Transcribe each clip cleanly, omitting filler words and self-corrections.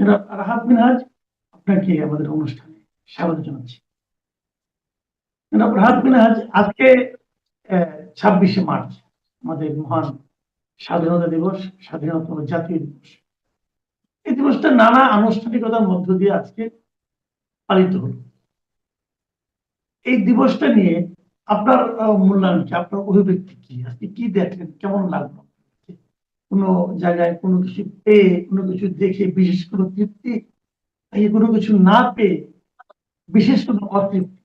জনাব রাহাত মিনহাজ, আপনাকে আমাদের অনুষ্ঠানে স্বাগত জানাচ্ছি। জনাব রাহাত মিনহাজ, আজকে 26শে মার্চ আমাদের মহান স্বাধীনতা দিবস, স্বাধীনতা জাতীয় দিবস। এই দিবসটা নানা আনুষ্ঠানিকতার মধ্য দিয়ে আজকে পালিত হলো। এই দিবসটা নিয়ে আপনার মূল্যায়ন কি, আপনার অভিব্যক্তি কি, আজকে কি দেখলেন, কেমন লাগলো? কোনো জায়গায় কোনো কিছু পেয়ে, কোনো কিছু দেখে বিশেষ কোনো তৃপ্তি, কোনো কিছু না পেয়ে বিশেষ কোনো অতৃপ্তি,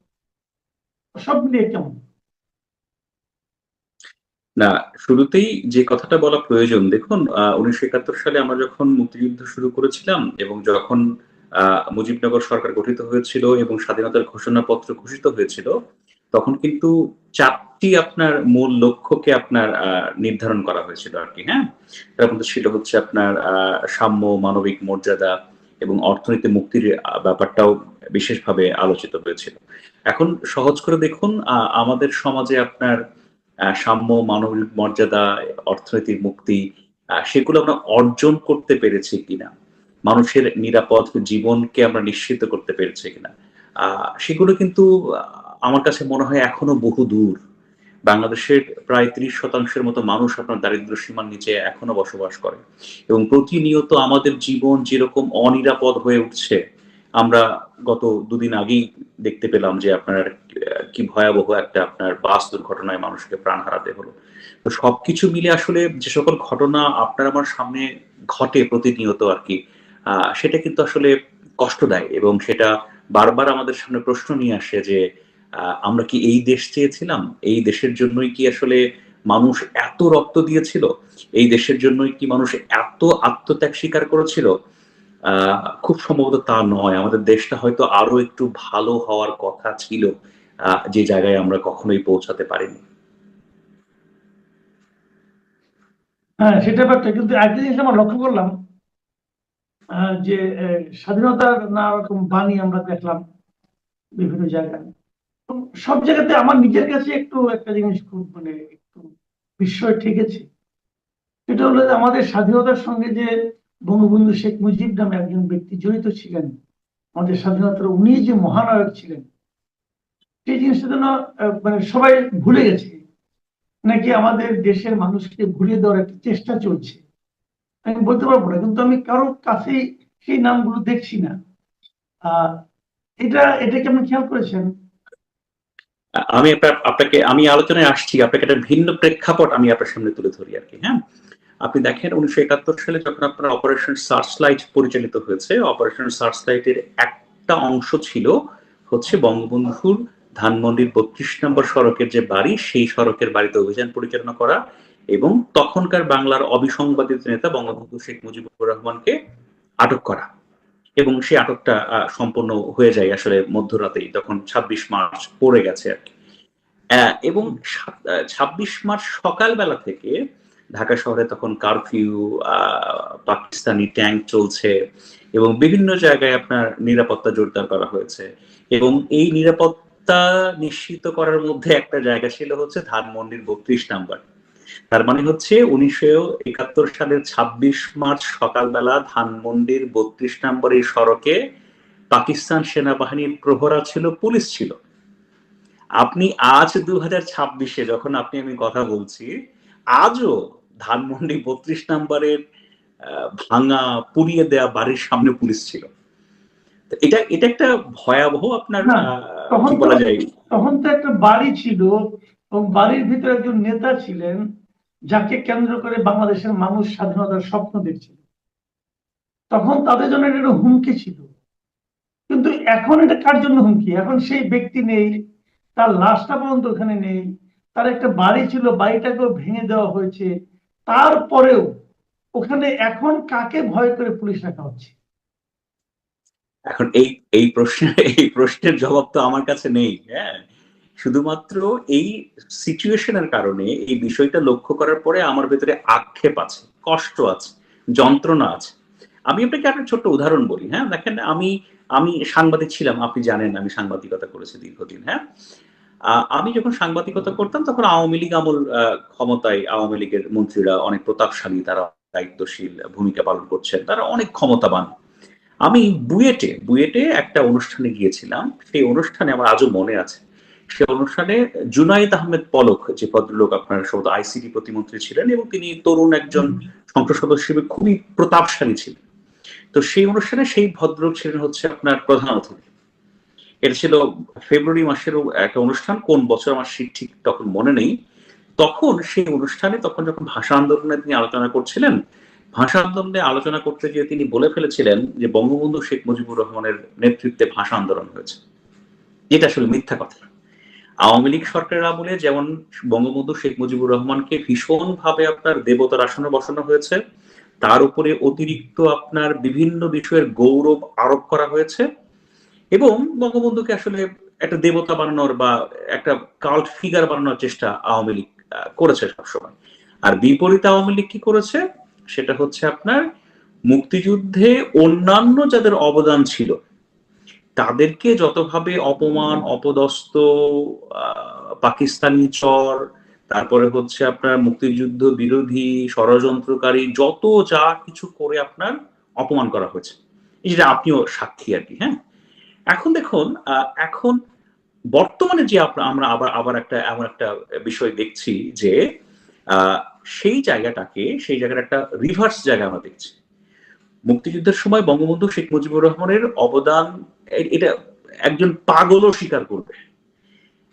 সব মিলিয়ে কেমন? না, শুরুতেই যে কথাটা বলা প্রয়োজন, দেখুন 1971 সালে আমরা যখন মুক্তিযুদ্ধ শুরু করেছিলাম এবং যখন মুজিবনগর সরকার গঠিত হয়েছিল এবং স্বাধীনতার ঘোষণাপত্র ঘোষিত হয়েছিল, তখন কিন্তু চারটি আপনার মূল লক্ষ্যকে আপনার নির্ধারণ করা হয়েছিল আর কি। হ্যাঁ, তার মধ্যে ছিল হচ্ছে আপনার সাম্য, মানবিক মর্যাদা এবং অর্থনীতি মুক্তির ব্যাপারটাও বিশেষভাবে আলোচিত হয়েছিল। এখন সহজ করে দেখুন, আমাদের সমাজে আপনার সাম্য, মানবিক মর্যাদা, অর্থনৈতিক মুক্তি, সেগুলো আমরা অর্জন করতে পেরেছি কিনা, মানুষের নিরাপদ জীবনকে আমরা নিশ্চিত করতে পেরেছি কিনা, সেগুলো কিন্তু আমার কাছে মনে হয় এখনো বহু দূর। বাংলাদেশের প্রায় 30% মতো মানুষ আপনার দারিদ্র সীমার নিচে এখনো বসবাস করে এবং প্রতিনিয়ত আমাদের জীবন যেরকম অনিরাপদ হয়ে উঠছে, আমরা গত দুদিন আগেই দেখতে পেলাম যে আপনার কি ভয়াবহ একটা আপনার বাস দুর্ঘটনায় মানুষকে প্রাণ হারাতে হলো। তো সবকিছু মিলে আসলে যে সকল ঘটনা আপনার আমার সামনে ঘটে প্রতিনিয়ত আর কি, সেটা কিন্তু আসলে কষ্ট দেয় এবং সেটা বারবার আমাদের সামনে প্রশ্ন নিয়ে আসে যে আমরা কি এই দেশ চেয়েছিলাম? এই দেশের জন্যই কি আসলে মানুষ এত রক্ত দিয়েছিল? এই দেশের জন্যই কি মানুষ এত আত্মত্যাগ স্বীকার করেছিল? খুব সম্ভবত তা নয়। আমাদের দেশটা হয়তো আরো একটু ভালো হওয়ার কথা ছিল, যে জায়গায় আমরা কখনোই পৌঁছাতে পারিনি। হ্যাঁ, সেটা ব্যাপারটা, কিন্তু একটা জিনিস আমরা লক্ষ্য করলাম, যে স্বাধীনতার নানা রকম বাণী আমরা দেখলাম বিভিন্ন জায়গায়। তো সব জায়গাতে আমার নিজের কাছে একটু একটা জিনিস খুব একটু বিস্ময় ঠেকেছে। সেটা হলো যে আমাদের স্বাধীনতার সঙ্গে যে বঙ্গবন্ধু শেখ মুজিব নামে একজন ব্যক্তি জড়িত ছিলেন, আমাদের স্বাধীনতার উনি যে মহানায়ক ছিলেন, সেই জিনিসটা যেন সবাই ভুলে গেছে, নাকি আমাদের দেশের মানুষকে ভুলিয়ে দেওয়ার একটা চেষ্টা চলছে। আমি বলতে পারবো না, কিন্তু আমি কারোর কাছেই সেই নামগুলো দেখছি না। আহ এটা এটা কি আপনি খেয়াল করেছেন? আমি আলোচনায় আসছি, আপনাকে একটা ভিন্ন প্রেক্ষাপট আমি আপনার সামনে তুলে ধরি আর কি। হ্যাঁ, আপনি দেখেন 1971 সালে যখন আপনার অপারেশন সার্চ লাইট পরিচালিত হয়েছে, অপারেশন সার্চ লাইটের একটা অংশ ছিল হচ্ছে বঙ্গবন্ধুর ধানমন্ডির 32 নম্বর সড়কের যে বাড়ি, সেই সড়কের বাড়িতে অভিযান পরিচালনা করা এবং তখনকার বাংলার অবিসংবাদিত নেতা বঙ্গবন্ধু শেখ মুজিবুর রহমানকে আটক করা। এবং সেই আটকটা সম্পন্ন হয়ে যায় আসলে মধ্যরাতেই, তখন 26 মার্চ পড়ে গেছে আর কি। এবং 26 মার্চ সকালবেলা থেকে ঢাকা শহরে তখন কারফিউ, পাকিস্তানি ট্যাঙ্ক চলছে এবং বিভিন্ন জায়গায় আপনার নিরাপত্তা জোরদার করা হয়েছে এবং এই নিরাপত্তা নিশ্চিত করার মধ্যে একটা জায়গা ছিল হচ্ছে ধানমন্ডির 32 নম্বর। তার মানে হচ্ছে 1971 সালের 26 মার্চ সকালবেলা ধানমন্ডির 32 নম্বর এই সড়কে পাকিস্তান সেনাবাহিনীর প্রহরা ছিল, পুলিশ ছিল। আপনি আজ 2026-এ যখন আমি কথা বলছি, আজও ধানমন্ডি 32 নম্বরের ভাঙা, পুড়িয়ে দেয়া বাড়ির সামনে পুলিশ ছিল। এটা এটা একটা ভয়াবহ আপনার না, তখন কি তো বলা যায়। তখন তো একটা বাড়ি ছিল এবং বাড়ির ভিতরে একজন নেতা ছিলেন, যাকে কেন্দ্র করে বাংলাদেশের মানুষ স্বাধীনতার স্বপ্ন দেখছিল। তখন তাদের জন্য এটা একটা হুমকি ছিল। কিন্তু এখন এটা কার জন্য হুমকি? এখন সেই ব্যক্তি নেই, তার লাশটা পর্যন্ত ওখানে নেই। তার একটা বাড়ি ছিল, বাড়িটাকেও ভেঙে দেওয়া হয়েছে। তারপরেও ওখানে এখন কাকে ভয় করে পুলিশ রাখা হচ্ছে? এখন এই এই প্রশ্নের জবাব তো আমার কাছে নেই। হ্যাঁ, শুধুমাত্র এই সিচুয়েশনের কারণে এই বিষয়টা লক্ষ্য করার পরে আমার ভেতরে আক্ষেপ আছে, কষ্ট আছে, যন্ত্রণা আছে। আমি আপনাকে একটা ছোট্ট উদাহরণ বলি। হ্যাঁ, দেখেন, আমি আমি সাংবাদিক ছিলাম, আপনি জানেন আমি সাংবাদিকতা করেছি দীর্ঘদিন। হ্যাঁ, আমি যখন সাংবাদিকতা করতাম তখন আওয়ামী লীগ আমল ক্ষমতায়, আওয়ামী লীগের মন্ত্রীরা অনেক প্রতাপশালী, তারা দায়িত্বশীল ভূমিকা পালন করছেন, তারা অনেক ক্ষমতাবান। আমি বুয়েটে বুয়েটে একটা অনুষ্ঠানে গিয়েছিলাম। সেই অনুষ্ঠানে আমার আজও মনে আছে। সে অনুষ্ঠানে জুনায়েদ আহমেদ পলক, যে ভদ্রলোক আপনার সম্ভবত আইসিটি প্রতিমন্ত্রী ছিলেন এবং তিনি তরুণ একজন সংসদ সদস্য হিসেবে খুবই প্রতাপশালী ছিলেন। তো সেই অনুষ্ঠানে সেই ভদ্রলোক ছিলেন হচ্ছে আপনার প্রধান অতিথি। এটা ছিল ফেব্রুয়ারি মাসের একটা অনুষ্ঠান, কোন বছর আমার ঠিক তখন মনে নেই। তখন সেই অনুষ্ঠানে যখন ভাষা আন্দোলনে তিনি আলোচনা করছিলেন, ভাষা আন্দোলনে আলোচনা করতে গিয়ে তিনি বলে ফেলেছিলেন যে বঙ্গবন্ধু শেখ মুজিবুর রহমানের নেতৃত্বে ভাষা আন্দোলন হয়েছে। এটা আসলে মিথ্যা কথা। আওয়ামী লীগ সরকারের আমলে যেমন বঙ্গবন্ধু শেখ মুজিবুর রহমানকে ভীষণ ভাবে আপনার দেবতার আসনে বসানো হয়েছে, তার উপরে অতিরিক্ত আপনার বিভিন্ন বিষয়ের গৌরব আরোপ করা হয়েছে এবং বঙ্গবন্ধুকে আসলে একটা দেবতা বানানোর বা একটা কাল্ট ফিগার বানানোর চেষ্টা আওয়ামী লীগ করেছে সবসময়। আর বিপরীতে আওয়ামী লীগ কি করেছে, সেটা হচ্ছে আপনার মুক্তিযুদ্ধে অন্যান্য যাদের অবদান ছিল তাদেরকে যতভাবে অপমান, অপদস্থ, পাকিস্তানি চর, তারপরে হচ্ছে আপনার মুক্তিযুদ্ধ বিরোধী ষড়যন্ত্রকারী, যত যা কিছু করে আপনার অপমান করা হয়েছে, এই যেটা আপনিও সাক্ষী আর কি। হ্যাঁ, এখন দেখুন, এখন বর্তমানে যে আমরা আবার আবার একটা এমন একটা বিষয় দেখছি যে আহ, সেই জায়গার একটা রিভার্স জায়গা আমরা দেখছি। মুক্তিযুদ্ধের সময় বঙ্গবন্ধু শেখ মুজিবুর রহমানের অবদান, এটা একজন পাগলও স্বীকার করবে।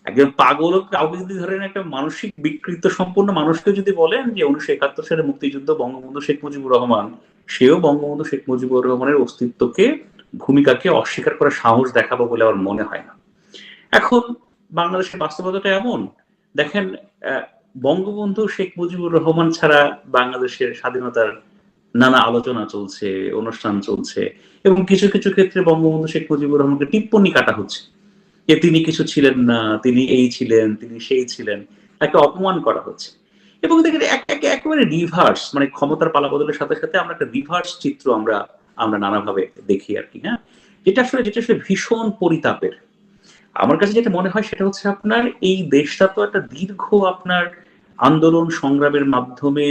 একজন পাগল কাউকে যদি ধরেন একটা মানসিক বিকৃত সম্পূর্ণ মানুষকে যদি বলেন যে 1971 সালে মুক্তিযুদ্ধ বঙ্গবন্ধু শেখ মুজিবুর রহমান, সেও বঙ্গবন্ধু শেখ মুজিবুর রহমানের অস্তিত্বকে, ভূমিকাকে অস্বীকার করার সাহস দেখাবো বলে আমার মনে হয় না। এখন বাংলাদেশের বাস্তবতাটা এমন, দেখেন, বঙ্গবন্ধু শেখ মুজিবুর রহমান ছাড়া বাংলাদেশের স্বাধীনতার নানা আলোচনা চলছে, অনুষ্ঠান চলছে এবং কিছু কিছু ক্ষেত্রে বঙ্গবন্ধু শেখ মুজিবুর রহমানকে টিপ্পনী কাটা হচ্ছে যে তিনি কিছু ছিলেন না, তিনি এই ছিলেন, তিনি সেই ছিলেন, তাকে অপমান করা হচ্ছে। এবং দেখেন একেবারে রিভার্স, মানে ক্ষমতার পালাবদলের সাথে সাথে আমরা একটা রিভার্স চিত্র আমরা আমরা নানাভাবে দেখি আর কি। হ্যাঁ, যেটা আসলে ভীষণ পরিতাপের। আমার কাছে যেটা মনে হয় সেটা হচ্ছে আপনার এই দেশটা তো একটা দীর্ঘ আপনার আন্দোলন সংগ্রামের মাধ্যমে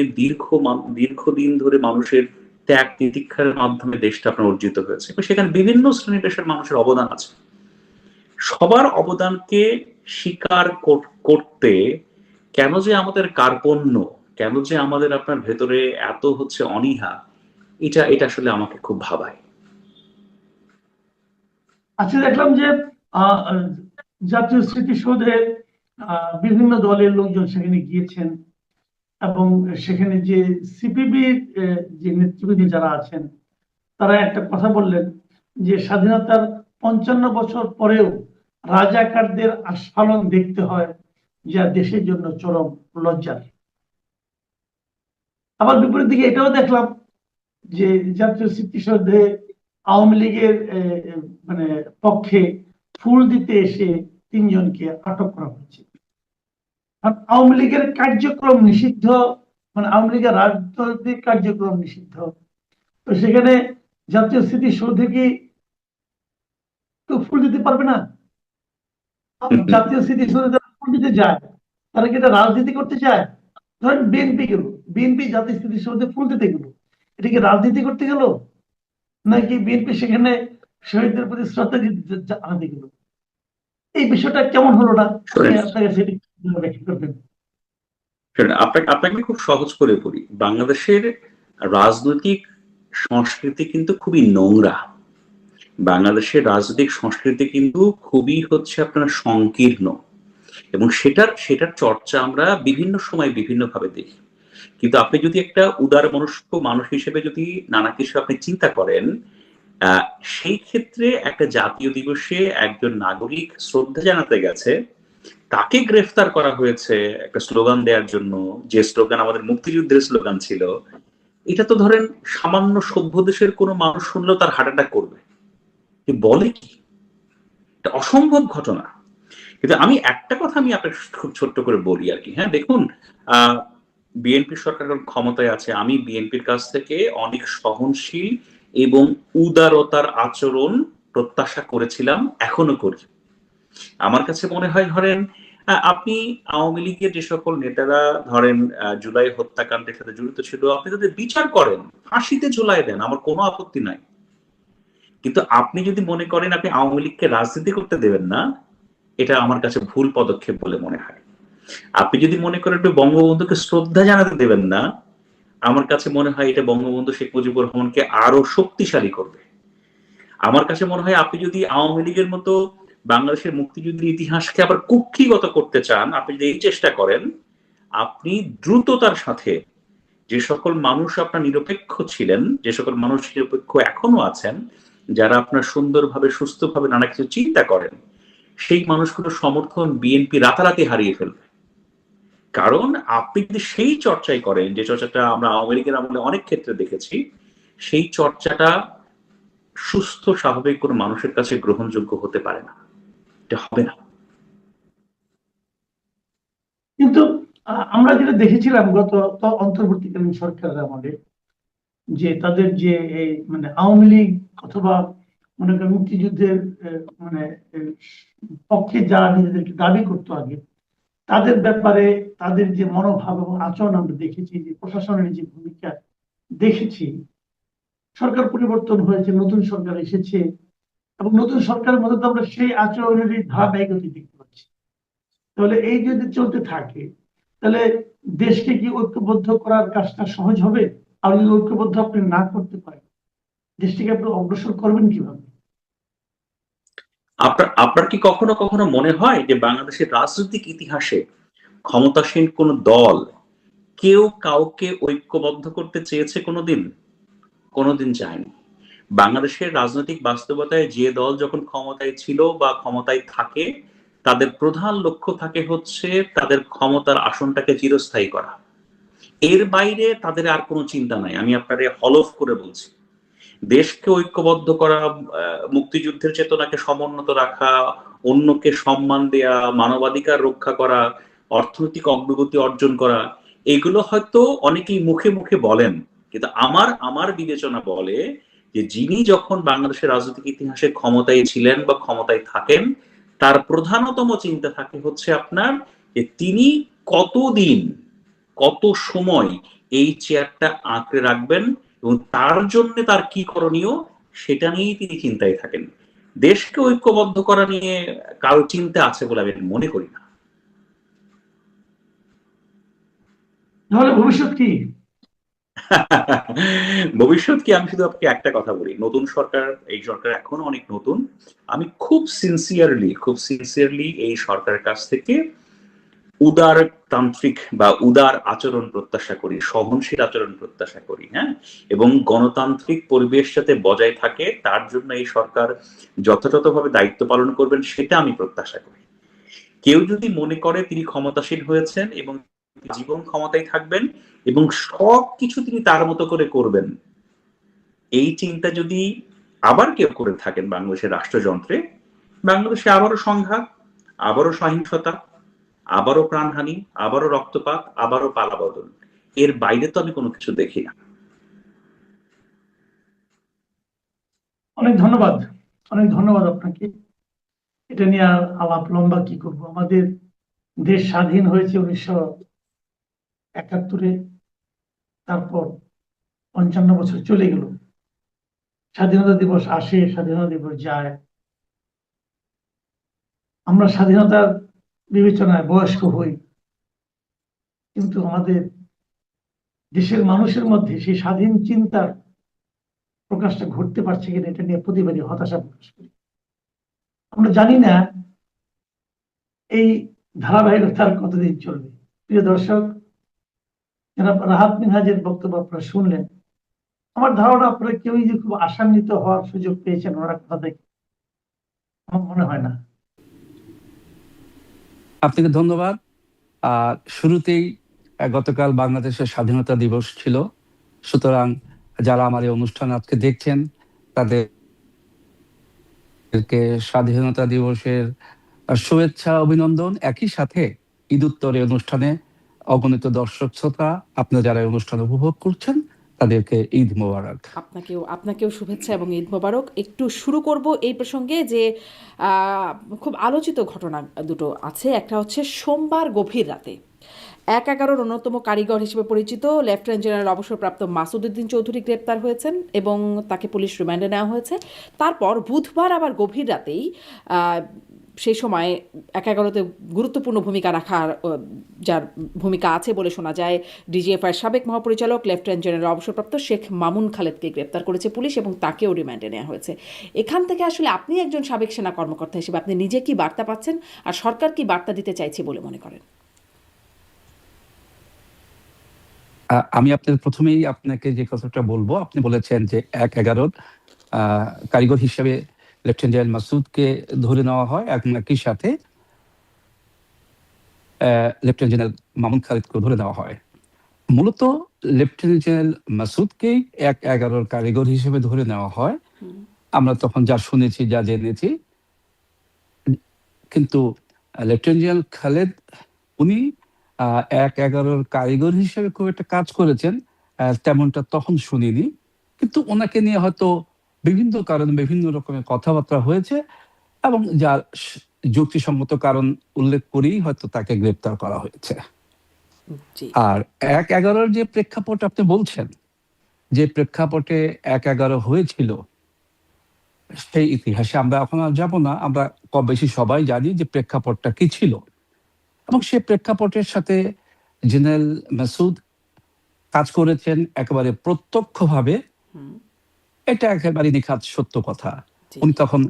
দীর্ঘদিন ধরে মানুষের ত্যাগ তিতিক্ষার মাধ্যমে দেশটা আপনার অর্জিত হয়েছে, সেখানে বিভিন্ন শ্রেণী পেশার মানুষের অবদান আছে। সবার অবদানকে স্বীকার করতে কেন যে আমাদের কার্পণ্য, কেন যে আমাদের আপনার ভেতরে এত হচ্ছে অনীহা, এটা আসলে আমাকে খুব ভাবায়। আজকে দেখলাম যে আহ, আহ, জাতীয় স্মৃতিসৌধে বিভিন্ন দলের লোকজন সেখানে গিয়েছেন এবং সেখানে যে সিপিবির যে নেতৃবৃন্দ যারা আছেন তারা একটা কথা বললেন যে স্বাধীনতার 55 বছর পরেও রাজাকারদের আস্ফালন দেখতে হয়, যা দেশের জন্য চরম লজ্জার। আবার বিপরীত দিকে এটাও দেখলাম যে জাতীয় স্মৃতিসৌধে আওয়ামী লীগের মানে পক্ষে ফুল দিতে এসে 3জনকে আটক করা হয়েছে। আওয়ামী লীগের কার্যক্রম নিষিদ্ধ, মানে আওয়ামী লীগের রাজনৈতিক কার্যক্রম নিষিদ্ধ, তো সেখানে জাতীয় স্মৃতিসৌধে কি কেউ ফুল দিতে পারবে না? জাতীয় স্মৃতিসৌধে যারা ফুল দিতে যায় তারা কি এটা রাজনীতি করতে চায়? ধরেন বিএনপি গেল, বিএনপি জাতীয় স্মৃতিসৌধে ফুল দিতে গেল, এটা কি রাজনীতি করতে গেল নাকি বিএনপি সেখানে শহীদদের প্রতি শ্রদ্ধা জানাতে গেল? এই বিষয়টা কেমন হলো না, আপনাকে সেটি ব্যাখ্যা করবেন? আপনাকে আপনাকে খুব সহজ করে বলি, বাংলাদেশের রাজনৈতিক সংস্কৃতি কিন্তু খুবই নোংরা। বাংলাদেশের রাজনৈতিক সংস্কৃতি কিন্তু খুবই হচ্ছে আপনার সংকীর্ণ এবং সেটার চর্চা আমরা বিভিন্ন সময় বিভিন্ন ভাবে দেখি। কিন্তু আপনি যদি একটা উদার মনস্ক মানুষ হিসেবে যদি নানা কিছু আপনি চিন্তা করেন, আহ সেই ক্ষেত্রে একটা জাতীয় দিবসে একজন নাগরিক শ্রদ্ধা জানাতে গেছে, তাকে গ্রেফতার করা হয়েছে একটা স্লোগান দেওয়ার জন্য, যে স্লোগান আমাদের মুক্তিযুদ্ধের স্লোগান ছিল। এটা তো ধরেন সামান্য সভ্য দেশের কোনো মানুষ শুনলেও তার হার্ট অ্যাটাক করবে, বলে কি, এটা অসম্ভব ঘটনা। কিন্তু আমি একটা কথা আমি আপনাকে খুব ছোট্ট করে বলি আর কি। হ্যাঁ, দেখুন, বিএনপি সরকার ক্ষমতায় আছে, আমি বিএনপির কাছ থেকে অনেক সহনশীল এবং উদারতার আচরণ প্রত্যাশা করেছিলাম, এখনো করি। আমার কাছে মনে হয় ধরেন আপনি আওয়ামী লীগের যে সকল নেতারা ধরেন জুলাই হত্যাকাণ্ডের সাথে জড়িত ছিল, আপনি তাদের বিচার করেন, ফাঁসিতে ঝুলাই দেন, আমার কোনো আপত্তি নাই। কিন্তু আপনি যদি মনে করেন আপনি আওয়ামী লীগকে রাজনীতি করতে দেবেন না, এটা আমার কাছে ভুল পদক্ষেপ বলে মনে হয়। আপনি যদি মনে করেন আপনি বঙ্গবন্ধুকে শ্রদ্ধা জানাতে দেবেন না, আমার কাছে মনে হয় এটা বঙ্গবন্ধু শেখ মুজিবুর রহমানকে আরো শক্তিশালী করবে। আমার কাছে মনে হয় আপনি যদি আওয়ামী লীগের মতো বাংলাদেশের মুক্তিযুদ্ধের ইতিহাসকে আবার কুক্ষিগত করতে চান, আপনি যদি এই চেষ্টা করেন, আপনি দ্রুততার সাথে যে সকল মানুষ আপনার নিরপেক্ষ ছিলেন, যে সকল মানুষ নিরপেক্ষ এখনো আছেন, যারা আপনার সুন্দরভাবে সুস্থভাবে নানা কিছু চিন্তা করেন, সেই মানুষগুলোর সমর্থন বিএনপি রাতারাতি হারিয়ে ফেলবে। কারণ আপনি যদি সেই চর্চাই করেন, যে চর্চাটা আমরা আওয়ামী লীগের আমলে অনেক ক্ষেত্রে দেখেছি, সেই চর্চাটা সুস্থ স্বাভাবিক কোনো মানুষের কাছে গ্রহণযোগ্য হতে পারে না, এটা হবে না। কিন্তু আমরা যেটা দেখেছিলাম গত অন্তর্বর্তীকালীন সরকারের আমলে, যে তাদের যে এই মানে আওয়ামী লীগ অথবা মনে করেন মুক্তিযুদ্ধের মানে পক্ষে যারা নিজেদেরকে দাবি করতো আগে, তাদের ব্যাপারে তাদের যে মনোভাব এবং আচরণ আমরা দেখেছি, যে প্রশাসনের যে ভূমিকা দেখেছি, সরকার পরিবর্তন হয়েছে, নতুন সরকার এসেছে, এবং নতুন সরকারের মধ্যে তো আমরা সেই আচরণেরই ধারাবাহিকতা দেখতে পাচ্ছি। তাহলে এই যদি চলতে থাকে, তাহলে দেশকে কি ঐক্যবদ্ধ করার কাজটা সহজ হবে? আর যদি ঐক্যবদ্ধ আপনি না করতে পারেন, দেশটিকে আপনি অগ্রসর করবেন কিভাবে? আপনার আপনার কি কখনো কখনো মনে হয় যে বাংলাদেশের রাজনৈতিক ইতিহাসে ক্ষমতাসীন কোন দল কেউ কাউকে ঐক্যবদ্ধ করতে চেয়েছে কোনোদিন? কোনোদিন চায়নি। বাংলাদেশের রাজনৈতিক বাস্তবতায় যে দল যখন ক্ষমতায় ছিল বা ক্ষমতায় থাকে, তাদের প্রধান লক্ষ্য থাকে হচ্ছে তাদের ক্ষমতার আসনটাকে চিরস্থায়ী করা। এর বাইরে তাদের আর কোনো চিন্তা নাই। আমি আপনারে হলফ করে বলছি, দেশকে ঐক্যবদ্ধ করা, মুক্তিযুদ্ধের চেতনাকে সমুন্নত রাখা, অন্যকে সম্মান দেয়া, মানবাধিকার রক্ষা করা, অর্থনৈতিক অগ্রগতি অর্জন করা, এগুলো হয়তো অনেকেই মুখে মুখে বলেন, কিন্তু আমার আমার বিবেচনা বলে যে যিনি যখন বাংলাদেশের রাজনৈতিক ইতিহাসে ক্ষমতায় ছিলেন বা ক্ষমতায় থাকেন, তার প্রধানতম চিন্তা থাকে হচ্ছে আপনার যে তিনি কতদিন, কত সময় এই চেয়ারটা আঁকড়ে রাখবেন, এবং তার জন্য তার কি করণীয় সেটা নিয়েই তিনি চিন্তায় থাকেন। দেশকে ঐক্যবদ্ধ করা নিয়ে কারো চিন্তা আছে বলে আমি মনে করি না। তাহলে ভবিষ্যৎ কি? ভবিষ্যৎ কি, আমি শুধু আপনাকে একটা কথা বলি, নতুন সরকার, এই সরকার এখনো অনেক নতুন, আমি খুব সিনসিয়ারলি এই সরকারের কাছ থেকে উদারতান্ত্রিক বা উদার আচরণ প্রত্যাশা করি, সহনশীল আচরণ প্রত্যাশা করি, হ্যাঁ, এবং গণতান্ত্রিক পরিবেশ যাতে বজায় থাকে তার জন্য এই সরকার যথাযথভাবে দায়িত্ব পালন করবেন সেটা আমি প্রত্যাশা করি। কেউ যদি মনে করে তিনি ক্ষমতাসীন হয়েছেন এবং জীবন ক্ষমতায় থাকবেন এবং সবকিছু তিনি তার মতো করে করবেন, এই চিন্তা যদি আবার কেউ করে থাকেন বাংলাদেশের রাষ্ট্রযন্ত্রে, বাংলাদেশে আবারও সংঘাত, আবারও সহিংসতা, আবারও প্রাণহানি, আবারও রক্তপাত, আবারও পালাবদল, এর বাইরে তো আমি কোনো কিছু দেখি না। অনেক ধন্যবাদ, অনেক ধন্যবাদ আপনাকে। এটা নিয়ে আর আলাপ লম্বা কি করব? আমাদের দেশ স্বাধীন হয়েছে 1971-এ, তারপর 55 বছর চলে গেল। স্বাধীনতা দিবস আসে, স্বাধীনতা দিবস যায়, আমরা স্বাধীনতার বিবেচনায় বয়স্ক হই, কিন্তু আমাদের দেশের মানুষের মধ্যে সেই স্বাধীন চিন্তার প্রকাশটা ঘটতে পারছে কিনা, এটা নিয়ে প্রতিবাদী হতাশা প্রকাশ করি। আমরা জানি না এই ধারাবাহিকতার কতদিন চলবে। প্রিয় দর্শক, যারা রাহাত মিনহাজের বক্তব্য আপনারা শুনলেন, আমার ধারণা আপনারা কেউই যে খুব আশান্বিত হওয়ার সুযোগ পেয়েছেন ওনার কথা থেকে, আমার মনে হয় না। আপনাকে ধন্যবাদ। শুরুতেই গতকাল বাংলাদেশের স্বাধীনতা দিবস ছিল, সুতরাং যারা আমার এই অনুষ্ঠান আজকে দেখছেন তাদেরকে স্বাধীনতা দিবসের শুভেচ্ছা, অভিনন্দন। একই সাথে ঈদ উত্তর এই অনুষ্ঠানে অগণিত দর্শক শ্রোতা, আপনারা যারা এই অনুষ্ঠান উপভোগ করছেন তাদেরকে ঈদ মোবারক। আপনাকেও শুভেচ্ছা এবং ঈদ মোবারক। একটু শুরু করব এই প্রসঙ্গে যে খুব আলোচিত ঘটনা দুটো আছে। একটা হচ্ছে সোমবার গভীর রাতে এক-১১-র অন্যতম কারিগর হিসেবে পরিচিত লেফটেন্যান্ট জেনারেল অবসরপ্রাপ্ত মাসুদ উদ্দিন চৌধুরী গ্রেপ্তার হয়েছেন এবং তাকে পুলিশ রিমান্ডে নেওয়া হয়েছে। তারপর বুধবার আবার গভীর রাতেই সেই সময় ১-১১-তে গুরুত্বপূর্ণ ভূমিকা রাখার যার ভূমিকা আছে বলে শোনা যায় ডিজিএফআইয়ের সাবেক মহাপরিচালক লেফটেন্যান্ট জেনারেল অবসরপ্রাপ্ত শেখ মামুন খালেদকে গ্রেপ্তার করেছে পুলিশ এবং তাকেও রিমান্ডে নেওয়া হয়েছে। এখান থেকে আসলে আপনি একজন সাবেক সেনা কর্মকর্তা হিসেবে আপনি নিজে কি বার্তা পাচ্ছেন আর সরকার কি বার্তা দিতে চাইছে বলে মনে করেন? আমি আপনার প্রথমেই আপনাকে যে কথাটা বলবো, আপনি বলেছেন যে ১-১১-র কারিগর হিসেবে লেফটেন্যান্ট জেনারেল মাসুদকে ধরে নেওয়া হয় এবং একই সাথে লেফটেন্যান্ট জেনারেল মামুন খালিদকে ধরে নেওয়া হয়। মূলত লেফটেন্যান্ট জেনারেল মাসুদকেই ১-১১-র কারিগর হিসেবে ধরে নেওয়া হয়। আমরা তখন যা শুনেছি, যা জেনেছি। কিন্তু লেফটেন্যান্ট জেনারেল খালেদ উনি ১-১১-র কারিগর হিসেবে খুব একটা কাজ করেছেন তেমনটা তখন শুনিনি। কিন্তু ওনাকে নিয়ে হয়তো বিভিন্ন কারণে বিভিন্ন রকমের কথাবার্তা হয়েছে এবং যার যুক্তিসঙ্গত কারণ উল্লেখ করেই হয়তো তাকে গ্রেপ্তার করা হয়েছে। জি। আর ১-১১-র যে প্রেক্ষাপট আপনি বলছেন, যে প্রেক্ষাপটে ১-১১ হয়েছিল, সেই ইতিহাসে আমরা এখন আর যাব না। আমরা কম বেশি সবাই জানি যে প্রেক্ষাপটটা কি ছিল এবং সে প্রেক্ষাপটের সাথে জেনারেল মাসুদ কাজ করেছেন একেবারে প্রত্যক্ষভাবে। হুম, এটা একেবারে নিখাত সত্য কথা। জি। উনি তখন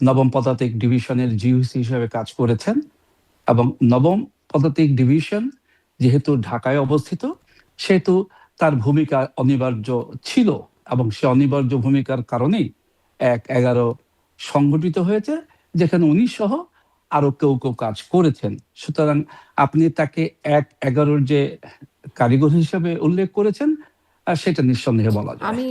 নবম পদাতিক ডিভিশনের জিওসি হিসেবে কাজ করেছেন এবং নবম পদাতিক ডিভিশন যেহেতু ঢাকায় অবস্থিত, সেহেতু তার ভূমিকা অনিবার্য ছিল এবং সে অনিবার্য ভূমিকার কারণেই ১-১১ সংগঠিত হয়েছে, যেখানে উনি সহ আরো কেউ কেউ কাজ করেছেন। সুতরাং আপনি তাকে ১-১১-র যে কারিগর হিসেবে উল্লেখ করেছেন, সেটা নিঃসন্দেহে বলা যায়। আমি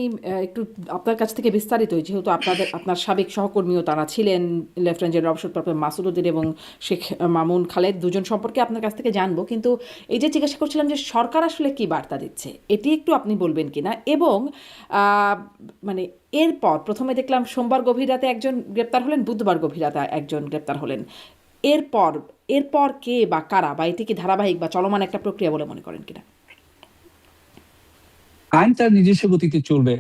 একটু আপনার কাছ থেকে বিস্তারিত, যেহেতু আপনার সাবেক সহকর্মীও তারা ছিলেন লেফটেন্যান্ট জেনারেল অবসরপ্রাপ্ত মাসুদ উদ্দিন এবং শেখ মামুন খালেদ, দুজন সম্পর্কে আপনার কাছ থেকে জানবো। কিন্তু এই যে জিজ্ঞাসা করছিলাম যে সরকার আসলে কি বার্তা দিচ্ছে, এটি একটু আপনি বলবেন কিনা। এবং মানে এরপর প্রথমে দেখলাম সোমবার গভীর রাতে একজন গ্রেপ্তার হলেন, বুধবার গভীর রাতে একজন গ্রেপ্তার হলেন। এরপর এরপর কে বা কারা, বা এটি কি ধারাবাহিক বা চলমান একটা প্রক্রিয়া বলে মনে করেন কিনা? আইন তার নিজস্ব গতিতে চলবে,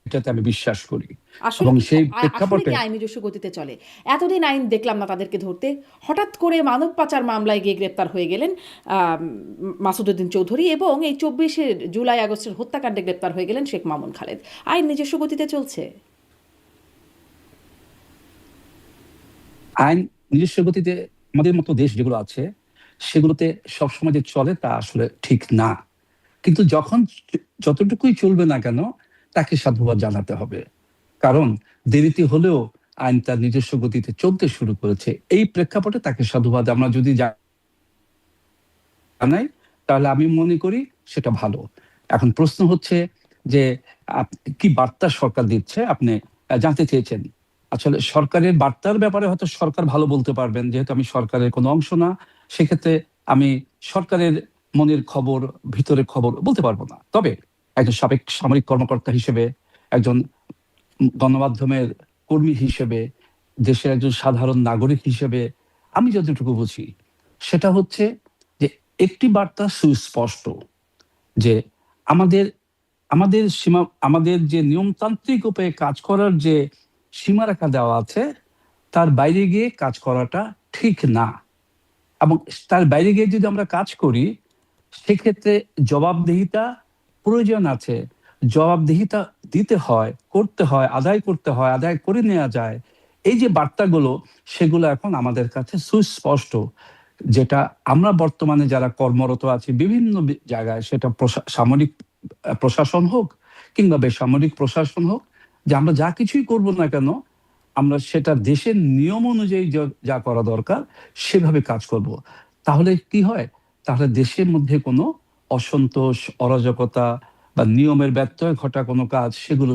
এটাতে আমি বিশ্বাস করি। আসলে এবং কি সেই আসলে প্রেক্ষাপটে কি আইন নিজস্ব গতিতে চলে? এতদিন আইন দেখলাম না তাদেরকে ধরতে, হঠাৎ করে মানব পাচার মামলায় গিয়ে গ্রেপ্তার হয়ে গেলেন মাসুদ উদ্দিন চৌধুরী এবং এই ২৪শে জুলাই আগস্টের হত্যাকাণ্ডে গ্রেপ্তার হয়ে গেলেন শেখ মামুন খালেদ। আইন নিজস্ব গতিতে চলছে? আইন নিজস্ব গতিতে আমাদের মতো দেশ যেগুলো আছে সেগুলোতে সবসময় যে চলে তা আসলে ঠিক না। কিন্তু যখন যতটুকুই চলবে না কেন, তাকে সাধুবাদ জানাতে হবে। কারণ দেরিতে হলেও আইন তার নিজস্ব গতিতে চলতে শুরু করেছে। এই প্রেক্ষাপটে তাকে সাধুবাদ আমরা যদি জানাই, তাহলে আমি মনে করি সেটা ভালো। এখন প্রশ্ন হচ্ছে যে কি বার্তা সরকার দিচ্ছে, আপনি জানতে চেয়েছেন। আসলে সরকারের বার্তার ব্যাপারে হয়তো সরকার ভালো বলতে পারবেন, যেহেতু আমি সরকারের কোনো অংশ না। সেক্ষেত্রে আমি সরকারের মনের খবর, ভিতরের খবর বলতে পারবো না। তবে একজন সাবেক সামরিক কর্মকর্তা হিসেবে, একজন গণমাধ্যমের কর্মী হিসেবে, দেশের একজন সাধারণ নাগরিক হিসেবে আমি যতটুকু বুঝি, সেটা হচ্ছে যে একটি বার্তা সুস্পষ্ট যে আমাদের আমাদের সীমা, আমাদের যে নিয়মতান্ত্রিক উপায়ে কাজ করার যে সীমারেখা দেওয়া আছে, তার বাইরে গিয়ে কাজ করাটা ঠিক না। এবং তার বাইরে গিয়ে যদি আমরা কাজ করি, সেক্ষেত্রে জবাবদিহিতা প্রয়োজন আছে। জবাবদিহিতা দিতে হয়, করতে হয়, আদায় করতে হয়, আদায় করে নেওয়া যায়। এই যে বার্তাগুলো, সেগুলো এখন আমাদের কাছে সুস্পষ্ট। যেটা আমরা বর্তমানে যারা কর্মরত আছি বিভিন্ন জায়গায়, সেটা সামরিক প্রশাসন হোক কিংবা বেসামরিক প্রশাসন হোক, যে আমরা যা কিছুই করব না কেন, আমরা সেটা দেশের নিয়ম অনুযায়ী যা করা দরকার সেভাবে কাজ করব। তাহলে কি হয়? তাহলে দেশের মধ্যে কোনো অসন্তোষ, অরাজকতা বা নিয়মের ব্যত্যয় ঘটা কোনো কাজ, সেগুলো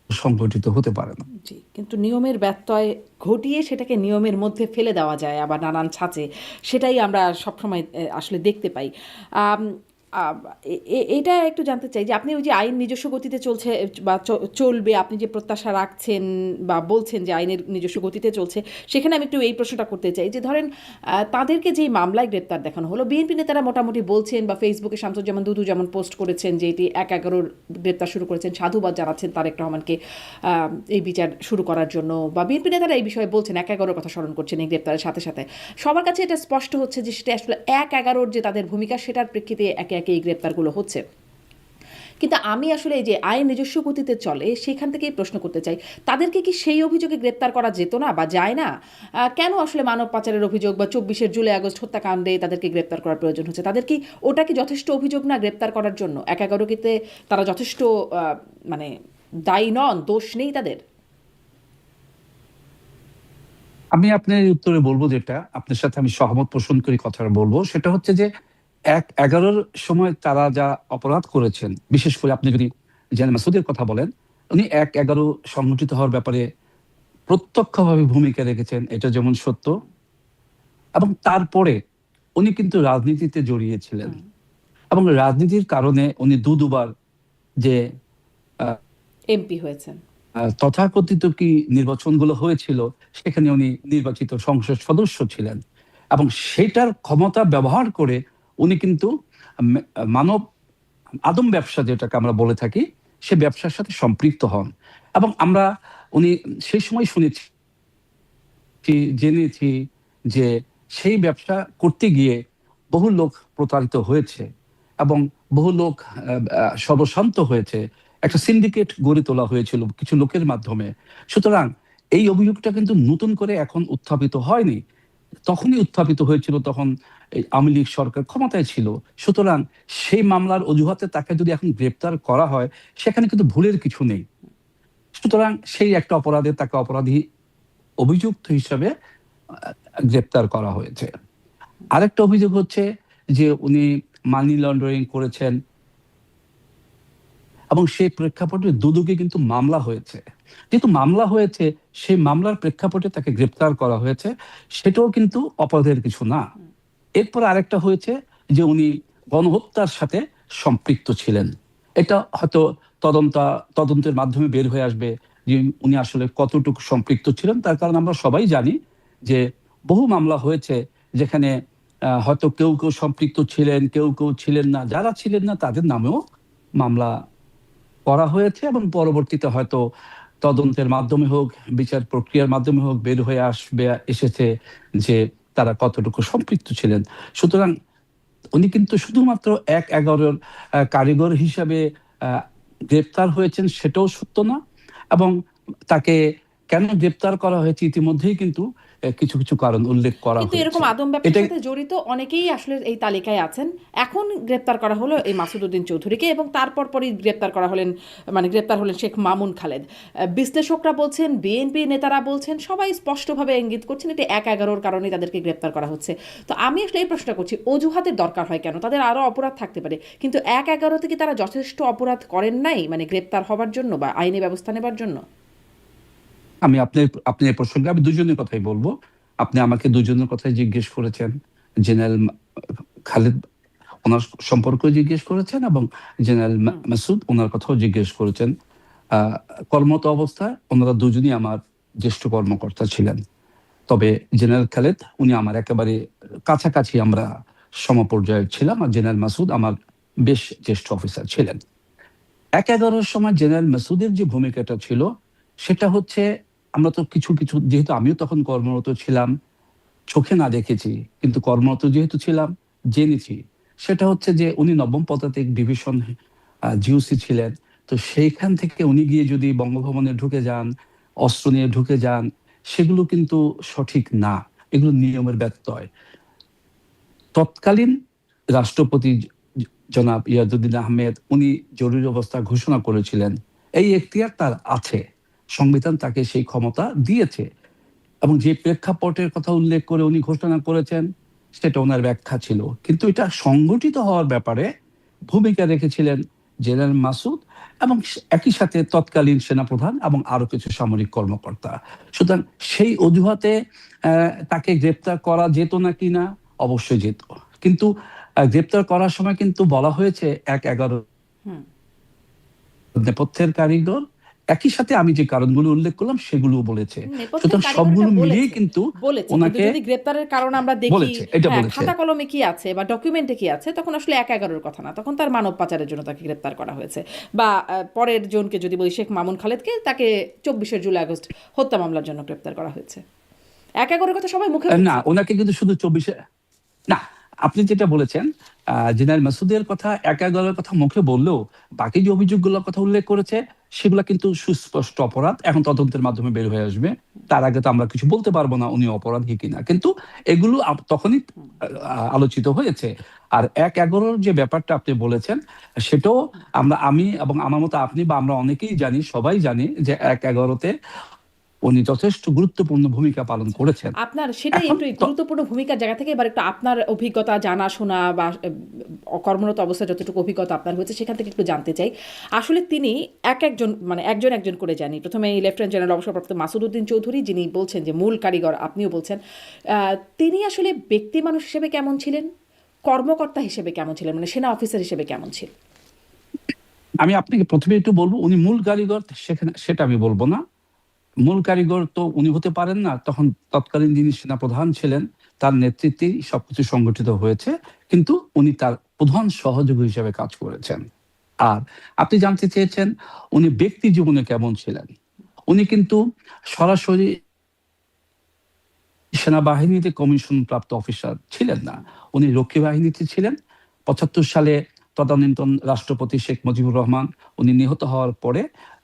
সংগঠিত হতে পারে না। জি, কিন্তু নিয়মের ব্যত্যয় ঘটিয়ে সেটাকে নিয়মের মধ্যে ফেলে দেওয়া যায় আবার নানান ছাঁচে, সেটাই আমরা সবসময় আসলে দেখতে পাই। এটা একটু জানতে চাই যে আপনি ওই যে আইন নিজস্ব গতিতে চলছে বা চলবে, আপনি যে প্রত্যাশা রাখছেন বা বলছেন যে আইনের নিজস্ব গতিতে চলছে, সেখানে আমি একটু এই প্রশ্নটা করতে চাই যে ধরেন তাদেরকে যেই মামলায় গ্রেপ্তার দেখানো হলো, বিএনপি নেতারা মোটামুটি বলছেন বা ফেসবুকে শামসুজ্জামান দুদু যেমন পোস্ট করেছেন যে এটি ১/১১ গ্রেপ্তার শুরু করেছেন, সাধুবাদ জানাচ্ছেন তারেক রহমানকে এই বিচার শুরু করার জন্য, বা বিএনপি নেতারা এই বিষয়ে বলছেন ১/১১ কথা স্মরণ করছেন এই গ্রেপ্তারের সাথে সাথে। সবার কাছে এটা স্পষ্ট হচ্ছে যে সেটা আসলে ১/১১ যে তাদের ভূমিকা, সেটার প্রেক্ষিতে একে একে এই গ্রেপ্তারগুলো হচ্ছে। কিন্তু আমি আসলে এই যে আইন নিজস্ব গতিতে চলে সেখান থেকেই প্রশ্ন করতে চাই, তাদেরকে কি সেই অভিযোগে গ্রেপ্তার করা যেত না বা যায় না? কেন আসলে মানব পাচারের অভিযোগ বা ২৪ জুলাই আগস্ট হত্যাকাণ্ডে তাদেরকে গ্রেপ্তার করার প্রয়োজন হচ্ছে? তাদের কি ওটা কি যথেষ্ট অভিযোগ না গ্রেপ্তার করার জন্য? ১/১১-তে তারা যথেষ্ট মানে দায়ী নন, দোষ নেই তাদের? আমি আপনার এই উত্তরে বলবো, যেটা আপনার সাথে আমি সহমত পোষণ করি কথাটা বলবো, সেটা হচ্ছে যে ১/১১ সময় তারা যা অপরাধ করেছেন, বিশেষ করে আপনি যদি জেনারেল মাসুদের কথা বলেন, উনি ১/১১ সংঘটিত হওয়ার ব্যাপারে প্রত্যক্ষভাবে ভূমিকা রেখেছেন, এটা যেমন সত্য। এবং তারপরে উনি কিন্তু রাজনীতিতে জড়িয়েছিলেন, এবং রাজনীতির কারণে উনি দুবার যে এমপি হয়েছেন। তথাকথিত কি নির্বাচনগুলো হয়েছিল, সেখানে উনি নির্বাচিত সংসদ সদস্য ছিলেন, এবং সেটার ক্ষমতা ব্যবহার করে উনি কিন্তু মানব আদম ব্যবসা, যেটাকে আমরা বলে থাকি, সে ব্যবসার সাথে সম্পৃক্ত হন। এবং আমরা উনি সেই সময় শুনেছি, জেনেছি যে সেই ব্যবসা করতে গিয়ে বহু লোক প্রতারিত হয়েছে এবং বহু লোক সর্বশান্ত হয়েছে। একটা সিন্ডিকেট গড়ে তোলা হয়েছিল কিছু লোকের মাধ্যমে। সুতরাং এই অভিযোগটা কিন্তু নতুন করে এখন উত্থাপিত হয়নি, তখনই উত্থাপিত হয়েছিল, তখন এই আওয়ামী লীগ সরকার ক্ষমতায় ছিল। সুতরাং সেই মামলার অজুহাতে তাকে যদি এখন গ্রেপ্তার করা হয়, সেখানে কিন্তু ভুলের কিছু নেই। সুতরাং সেই একটা অপরাধে তাকে অপরাধী অভিযুক্ত হিসাবে গ্রেপ্তার করা হয়েছে। আরেকটা অভিযোগ হচ্ছে যে উনি মানি লন্ডারিং করেছেন, এবং সেই প্রেক্ষাপটে দুদকে কিন্তু মামলা হয়েছে। যেহেতু মামলা হয়েছে, সেই মামলার প্রেক্ষাপটে তাকে গ্রেপ্তার করা হয়েছে, সেটাও কিন্তু অপরাধের কিছু না। এরপর আরেকটা হয়েছে যে উনি গণহত্যার সাথে সম্পৃক্ত ছিলেন। এটা হয়তো তদন্তের মাধ্যমে বের হয়ে আসবে যে উনি আসলে কতটুকু সম্পৃক্ত ছিলেন। তার কারণ আমরা সবাই জানি যে বহু মামলা হয়েছে যেখানে হয়তো কেউ কেউ সম্পৃক্ত ছিলেন, কেউ কেউ ছিলেন না। যারা ছিলেন না তাদের নামেও মামলা করা হয়েছে, এবং পরবর্তীতে হয়তো তদন্তের মাধ্যমে হোক, বিচার প্রক্রিয়ার মাধ্যমে হোক, বের হয়ে এসেছে যে তারা কতটুকু সম্পৃক্ত ছিলেন। সুতরাং উনি কিন্তু শুধুমাত্র ১/১১ কারিগর হিসাবে গ্রেপ্তার হয়েছেন, সেটাও সত্য না। এবং তাকে কেন গ্রেপ্তার করা হয়েছে ইতিমধ্যেই কিন্তু কিছু কিছু কারণ উল্লেখ করা কিন্তু হয়েছে। এরকম আদম ব্যবসার সাথে জড়িত অনেকেই আসলে এই তালিকায় আছেন। এখন গ্রেপ্তার করা হলো এই মাসুদ উদ্দিন চৌধুরীকে, এবং তারপর পরই গ্রেপ্তার হলেন শেখ মামুন খালেদ। বিশ্লেষকরা বলছেন, বিএনপি নেতারা বলছেন, সবাই স্পষ্টভাবে ইঙ্গিত করছেন এটি ১/১১ কারণে তাদেরকে গ্রেপ্তার করা হচ্ছে। তো আমি আসলে এই প্রশ্নটা করছি, অজুহাতের দরকার হয় কেন? তাদের আরো অপরাধ থাকতে পারে, কিন্তু ১/১১ কি তারা যথেষ্ট অপরাধ করেন নাই গ্রেপ্তার হবার জন্য বা আইনি ব্যবস্থা নেবার জন্য? আমি আপনি এই প্রসঙ্গে আমি দুজনের কথাই বলবো। আপনি আমাকে দুজনের কথাই জিজ্ঞেস করেছেন, জেনারেল খালেদ ওনার সম্পর্কে জিজ্ঞেস করেছেন, এবং জেনারেল মাসুদ ওনার কথাও জিজ্ঞেস করেছেন। কর্মরত অবস্থায় ওনারা দুজনই আমার জ্যেষ্ঠ কর্মকর্তা ছিলেন। তবে জেনারেল খালেদ উনি আমার একেবারে কাছাকাছি, আমরা সমপর্যায়ের ছিলাম, আর জেনারেল মাসুদ আমার বেশ জ্যেষ্ঠ অফিসার ছিলেন। ১/১১ সময় জেনারেল মাসুদের যে ভূমিকাটা ছিল, সেটা হচ্ছে, আমরা তো কিছু কিছু, যেহেতু আমিও তখন কর্মরত ছিলাম, চোখে না দেখেছি কিন্তু কর্মরত যেহেতু ছিলাম, জেনেছি। সেটা হচ্ছে যে উনি ৯ম পদাতিক ডিভিশন জিওসি ছিলেন। তো সেইখান থেকে উনি গিয়ে যদি বঙ্গভবনে ঢুকে যান, অস্ত্র নিয়ে ঢুকে যান, সেগুলো কিন্তু সঠিক না, এগুলো নিয়মের ব্যত্যয়। তৎকালীন রাষ্ট্রপতি জনাব ইয়াজউদ্দিন আহমেদ উনি জরুরি অবস্থা ঘোষণা করেছিলেন। এই এখতিয়ার তার আছে, সংবিধান তাকে সেই ক্ষমতা দিয়েছে, এবং যে প্রেক্ষাপটের কথা উল্লেখ করে উনি ঘোষণা করেছেন সেটা ওনার ব্যাখ্যা ছিল। কিন্তু এটা সংগঠিত হওয়ার ব্যাপারে ভূমিকা রেখেছিলেন জেনারেল মাসুদ, এবং একই সাথে তৎকালীন সেনাপ্রধান এবং আরো কিছু সামরিক কর্মকর্তা। সুতরাং সেই অজুহাতে তাকে গ্রেপ্তার করা যেত না কিনা, অবশ্যই যেত। কিন্তু গ্রেপ্তার করার সময় কিন্তু বলা হয়েছে ১/১১ হুম। নেপথ্যের কারিগর, একই সাথে আমি যে কারণগুলো উল্লেখ করলাম সেগুলোও বলেছে। নেপথ্যের সুতরাং কারিগর সবগুলো এটা মিলিয়ে বলেছে, কিন্তু কিন্তু ওনাকে যদি গ্রেপ্তারের কারণ আমরা দেখি, বলেছে, এটা হ্যাঁ, বলেছে। খাতা কলমে কি আছে বা ডকুমেন্টে কি আছে, তখন আসলে ১/১১ কথা না, তখন তার মানব পাচারের জন্য তাকে গ্রেপ্তার করা হয়েছে। বা পরের জনকে যদি বলি, শেখ মামুন খালেদকে, তাকে ২৪শে জুলাই আগস্ট হত্যা মামলার জন্য গ্রেপ্তার করা হয়েছে। ১/১১ কথা সবাই মুখে না, বলছে। ওনাকে কিন্তু শুধু ২৪-এ না, আপনি যেটা বলেছেন জেনারেল মাসুদের কথা ১/১১ কথা মুখে বললেও বাকি যে অভিযোগগুলোর কথা উল্লেখ করেছে সেগুলো কিন্তু সুস্পষ্ট অপরাধ, এখন তদন্তের মাধ্যমে বের হয়ে আসবে। তার আগে তো আমরা কিছু বলতে পারবো না উনি অপরাধী কিনা, কিন্তু এগুলো তখনই আলোচিত হয়েছে। আর ১/১১ যে ব্যাপারটা আপনি বলেছেন সেটাও আমি এবং আমার মতো আপনি বা আমরা অনেকেই জানি, সবাই জানি যে ১/১১-তে উনি যথেষ্ট গুরুত্বপূর্ণ ভূমিকা পালন করেছেন। আপনার সেটাই এখন একটু এই গুরুত্বপূর্ণ ভূমিকার জায়গা থেকে এবার একটু আপনার অভিজ্ঞতা, জানাশোনা বা কর্মরত অবস্থায় যতটুকু অভিজ্ঞতা আপনার হয়েছে সেখান থেকে একটু জানতে চাই। আসলে তিনি একজন মানে একজন একজন করে জানি। প্রথমে এই লেফটেন্যান্ট জেনারেল অবসরপ্রাপ্ত মাসুদ উদ্দিন চৌধুরী, যিনি বলছেন যে মূল কারিগর, আপনিও বলছেন, তিনি আসলে ব্যক্তি মানুষ হিসেবে কেমন ছিলেন, কর্মকর্তা হিসেবে কেমন ছিলেন, মানে সেনা অফিসার হিসেবে কেমন ছিলেন? আমি আপনাকে প্রথমে একটু বলবো উনি মূল কারিগর সেটা আমি বলবো না। মূল কারিগর তো উনি হতে পারেন না, তখন তৎকালীন যিনি সেনাপ্রধান ছিলেন তার নেতৃত্বেই সবকিছু সংগঠিত হয়েছে, কিন্তু উনি তার প্রধান সহযোগী হিসেবে কাজ করেছেন। আর আপনি জানতে চেয়েছেন উনি ব্যক্তি জীবনে কেমন ছিলেন। উনি কিন্তু সরাসরি সেনাবাহিনীতে কমিশন প্রাপ্ত অফিসার ছিলেন না, উনি রক্ষী বাহিনীতে ছিলেন। ৭৫ সালে তদানীন্তন রাষ্ট্রপতি শেখ মুজিবুর রহমান উনি নিহত হওয়ার পরে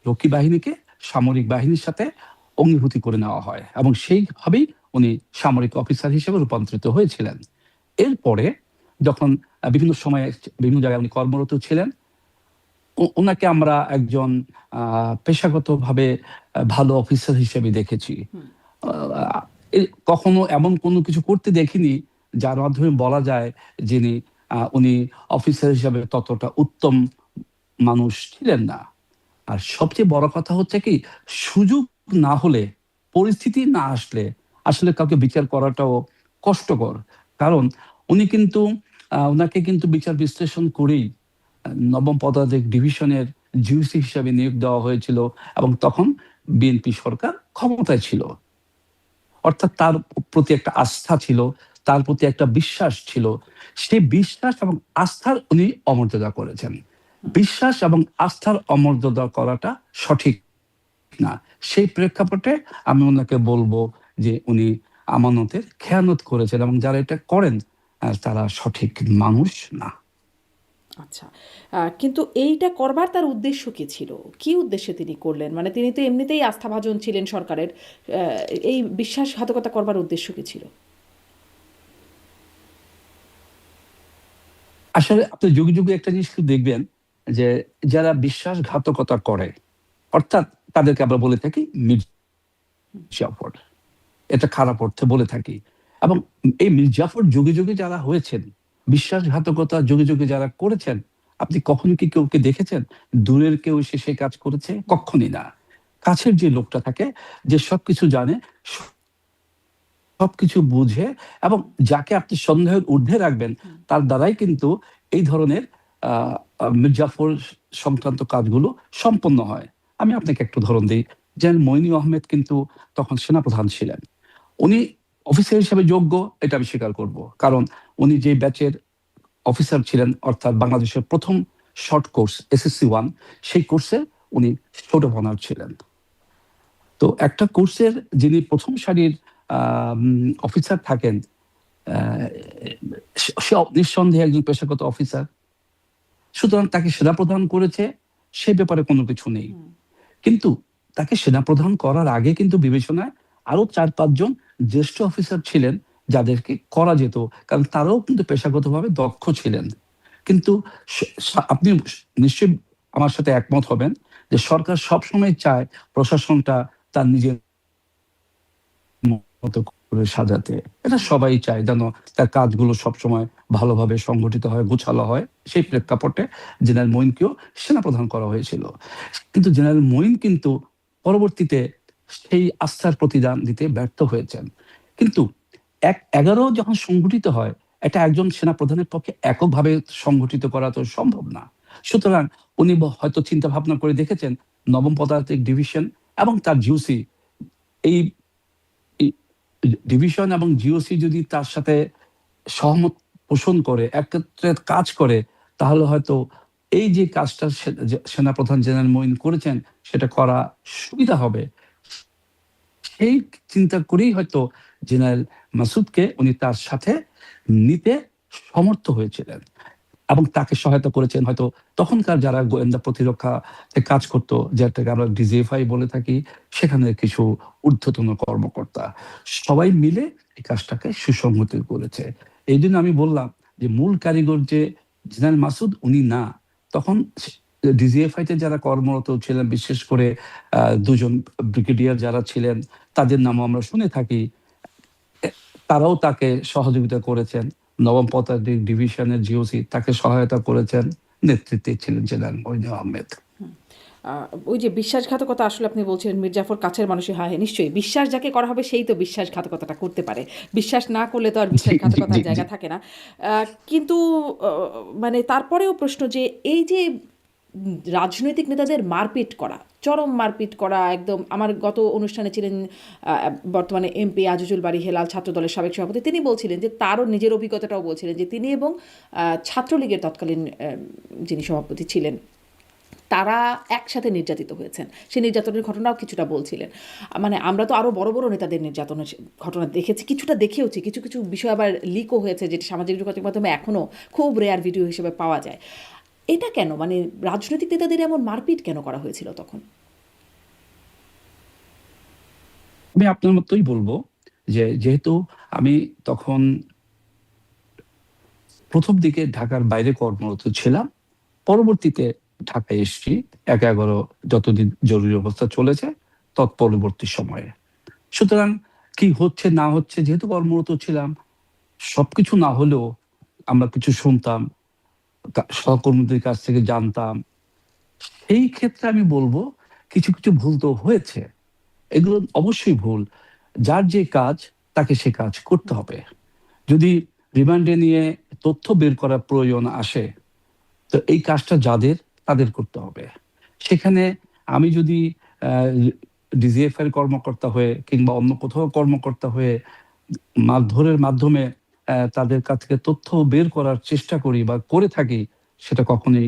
রক্ষী বাহিনীকে সামরিক বাহিনীর সাথে অঙ্গীভূতি করে নেওয়া হয় এবং সেইভাবেই উনি সামরিক অফিসার হিসেবে রূপান্তরিত হয়েছিলেন। এরপরে যখন বিভিন্ন সময়ে বিভিন্ন জায়গায় উনি কর্মরত ছিলেন, ওনাকে আমরা একজন পেশাগতভাবে ভালো অফিসার হিসেবে দেখেছি। আহ, কখনো এমন কোনো কিছু করতে দেখিনি যার মাধ্যমে বলা যায় যিনি উনি অফিসার হিসাবে ততটা উত্তম মানুষ ছিলেন না। আর সবচেয়ে বড় কথা হচ্ছে কি, সুযোগ না হলে, পরিস্থিতি না আসলে আসলে কাউকে বিচার করাটাও কষ্টকর। কারণ উনি কিন্তু ওনাকে কিন্তু বিচার বিশ্লেষণ করেই নবম পদাতিক ডিভিশনের জিওসি হিসাবে নিয়োগ দেওয়া হয়েছিল এবং তখন বিএনপি সরকার ক্ষমতায় ছিল। অর্থাৎ তার প্রতি একটা আস্থা ছিল, তার প্রতি একটা বিশ্বাস ছিল। সেই বিশ্বাস এবং আস্থার উনি অমর্যাদা করেছেন। বিশ্বাস এবং আস্থার অমর্যাদা করাটা সঠিক না। সেই প্রেক্ষাপটে আমি ওনাকে বলবো যে উনি আমানতের খেয়ানত করেছেন এবং যারা এটা করেন তারা সঠিক মানুষ না। আচ্ছা, কিন্তু এইটা করবার তার উদ্দেশ্য কি ছিল? কি উদ্দেশ্যে তিনি করলেন? মানে তিনি তো এমনিতেই আস্থাভাজন ছিলেন সরকারের। এই বিশ্বাসঘাতকতা করবার উদ্দেশ্য কি ছিল? আসলে আপনি যুগে যুগে একটা জিনিস কিন্তু দেখবেন যে যারা বিশ্বাসঘাতকতা করে, অর্থাৎ তাদেরকে আমরা বলে থাকি মির্জাফর, এটা খারাপ অর্থে বলে থাকি। এবং এই মির্জাফর যুগে যুগে যারা হয়েছেন, বিশ্বাসঘাতকতা যুগে যুগে যারা করেছেন, আপনি কখনো কি কেউকে দেখেছেন দূরের কেউ এসে সে কাজ করেছে? কখনই না। কাছের যে লোকটা থাকে, যে সবকিছু জানে, সবকিছু বুঝে এবং যাকে আপনি সন্দেহের ঊর্ধ্বে রাখবেন তার দ্বারাই কিন্তু এই ধরনের মির্জাফর সংক্রান্ত কাজগুলো সম্পন্ন হয়। আমি আপনাকে একটু উদাহরণ দিই। যেন মইনু আহমেদ কিন্তু তখন সেনাপ্রধান ছিলেন। উনি অফিসার হিসেবে যোগ্য, এটা আমি স্বীকার করব, কারণ উনি যে ব্যাচের অফিসার ছিলেন, অর্থাৎ বাংলাদেশের প্রথম শর্ট কোর্স SSC 1, সেই কোর্সে উনি ছোট অনার ছিলেন। তো একটা কোর্সের যিনি প্রথম সারির অফিসার থাকেন, সে নিঃসন্দেহে একজন পেশাগত অফিসার। সুতরাং তাকে সেনাপ্রধান করেছে, সে ব্যাপারে কোনো কিছু নেই। কিন্তু তাকে সেনাপ্রধান করার আগে কিন্তু বিবেচনায় আরো ৪-৫ জন জ্যেষ্ঠ অফিসার ছিলেন যাদেরকে করা যেত, কারণ তারাও কিন্তু পেশাগতভাবে দক্ষ ছিলেন। কিন্তু আপনি নিশ্চয়ই আমার সাথে একমত হবেন যে সরকার সবসময় চায় প্রশাসনটা তার নিজের মতো করে সাজাতে। এটা সবাই চায় যেন তার কাজগুলো সবসময় ভালোভাবে সংগঠিত হয়, গোছালো হয়। সেই প্রেক্ষাপটে জেনারেল মঈনকেও সেনাপ্রধান করা হয়েছিল। কিন্তু জেনারেল মঈন কিন্তু পরবর্তীতে সেই আস্থার প্রতিদান দিতে ব্যর্থ হয়েছেন। কিন্তু ১/১১ যখন সংঘটিত হয়, এটা একজন সেনাপ্রধানের পক্ষে এককভাবে সংগঠিত করা তো সম্ভব না। সুতরাং উনি হয়তো চিন্তা ভাবনা করে দেখেছেন নবম পদাতিক ডিভিশন এবং তার জিওসি, এই ডিভিশন এবং জিওসি যদি তার সাথে সহমত পোষণ করে, একত্রে কাজ করে, তাহলে হয়তো এই যে কাজটা সেনাপ্রধান জেনারেল মঈন করেছেন সেটা করা সুবিধা হবে। সেই চিন্তা করেই হয়তো জেনারেল মাসুদকে উনি তার সাথে নিতে সমর্থ হয়েছিলেন এবং তাকে সহায়তা করেছেন হয়তো তখনকার যারা গোয়েন্দা প্রতিরক্ষা কাজ করতো, যেটাকে আমরা ডিজিএফআই বলে থাকি, সেখানে কিছু ঊর্ধ্বতন কর্মকর্তা সবাই মিলে এই কাজটাকে সুসংহত করেছে। এই জন্য আমি বললাম যে মূল কারিগর যে জেনারেল মাসুদ উনি না, তখন ডিজিএফআই তে যারা কর্মরত ছিলেন, বিশেষ করে দুজন ব্রিগেডিয়ার যারা ছিলেন তাদের নামও আমরা শুনে থাকি, তারাও তাকে সহযোগিতা করেছেন। নবম পদাতিক ডিভিশনের জিওসি তাকে সহায়তা করেছেন, নেতৃত্বে ছিলেন জেনারেল মঈন আহমেদ। ওই যে বিশ্বাসঘাতকতা আসলে আপনি বলছিলেন মীর জাফর কাছের মানুষই, হ্যাঁ নিশ্চয়ই বিশ্বাস যাকে করা হবে সেই তো বিশ্বাসঘাতকতাটা করতে পারে, বিশ্বাস না করলে তো আর বিশ্বাসঘাতকতার জায়গা থাকে না। কিন্তু মানে তারপরেও প্রশ্ন যে এই যে রাজনৈতিক নেতাদের মারপিট করা, চরম মারপিট করা, একদম আমার গত অনুষ্ঠানে ছিলেন বর্তমানে এমপি আজিজুল বারী হেলাল, ছাত্রদলের সাবেক সভাপতি, তিনি বলছিলেন যে তারও নিজের অভিজ্ঞতাটাও বলছিলেন যে তিনি এবং ছাত্রলীগের তৎকালীন যিনি সভাপতি ছিলেন তারা একসাথে নির্যাতিত হয়েছেন। সেই নির্যাতনের ঘটনাও কিছুটা বলছিলেন। মানে আমরা তো আরও বড় বড় নেতাদের নির্যাতনের ঘটনা দেখেছি, কিছুটা দেখেওছি, কিছু কিছু বিষয় আবার লিকও হয়েছে যেটি সামাজিক যোগাযোগ মাধ্যমে এখনও খুব রেয়ার ভিডিও হিসেবে পাওয়া যায়। এটা কেন, মানে রাজনৈতিক নেতাদের এমন মারপিট কেন করা হয়েছিল তখন? আমি আপনার মতোই বলবো যে যেহেতু আমি তখন প্রথম দিকে ঢাকার বাইরে কর্মরত ছিলাম, পরবর্তীতে ঢাকায় এসেছি 11 যতদিন জরুরি অবস্থা চলেছে তৎপরবর্তী সময়ে। সুতরাং কি হচ্ছে না হচ্ছে যেহেতু কর্মরত ছিলাম, সবকিছু না হলেও আমরা কিছু শুনতাম, সহকর্মীদের কাছ থেকে জানতাম। এই ক্ষেত্রে আমি বলবো কিছু কিছু ভুল তো হয়েছে, এগুলো অবশ্যই ভুল। যার যে কাজ তাকে সে কাজ করতে হবে। যদি রিমান্ডে নিয়ে তথ্য বের করার প্রয়োজন আসে, তো এই কাজটা যাদের তাদের করতে হবে। সেখানে আমি যদি ডিজিএফআই এর কর্মকর্তা হয়ে কিংবা অন্য কোথাও কর্মকর্তা হয়ে মারধরের মাধ্যমে তাদের কাছ থেকে তথ্য বের করার চেষ্টা করি বা করে থাকি, সেটা কখনোই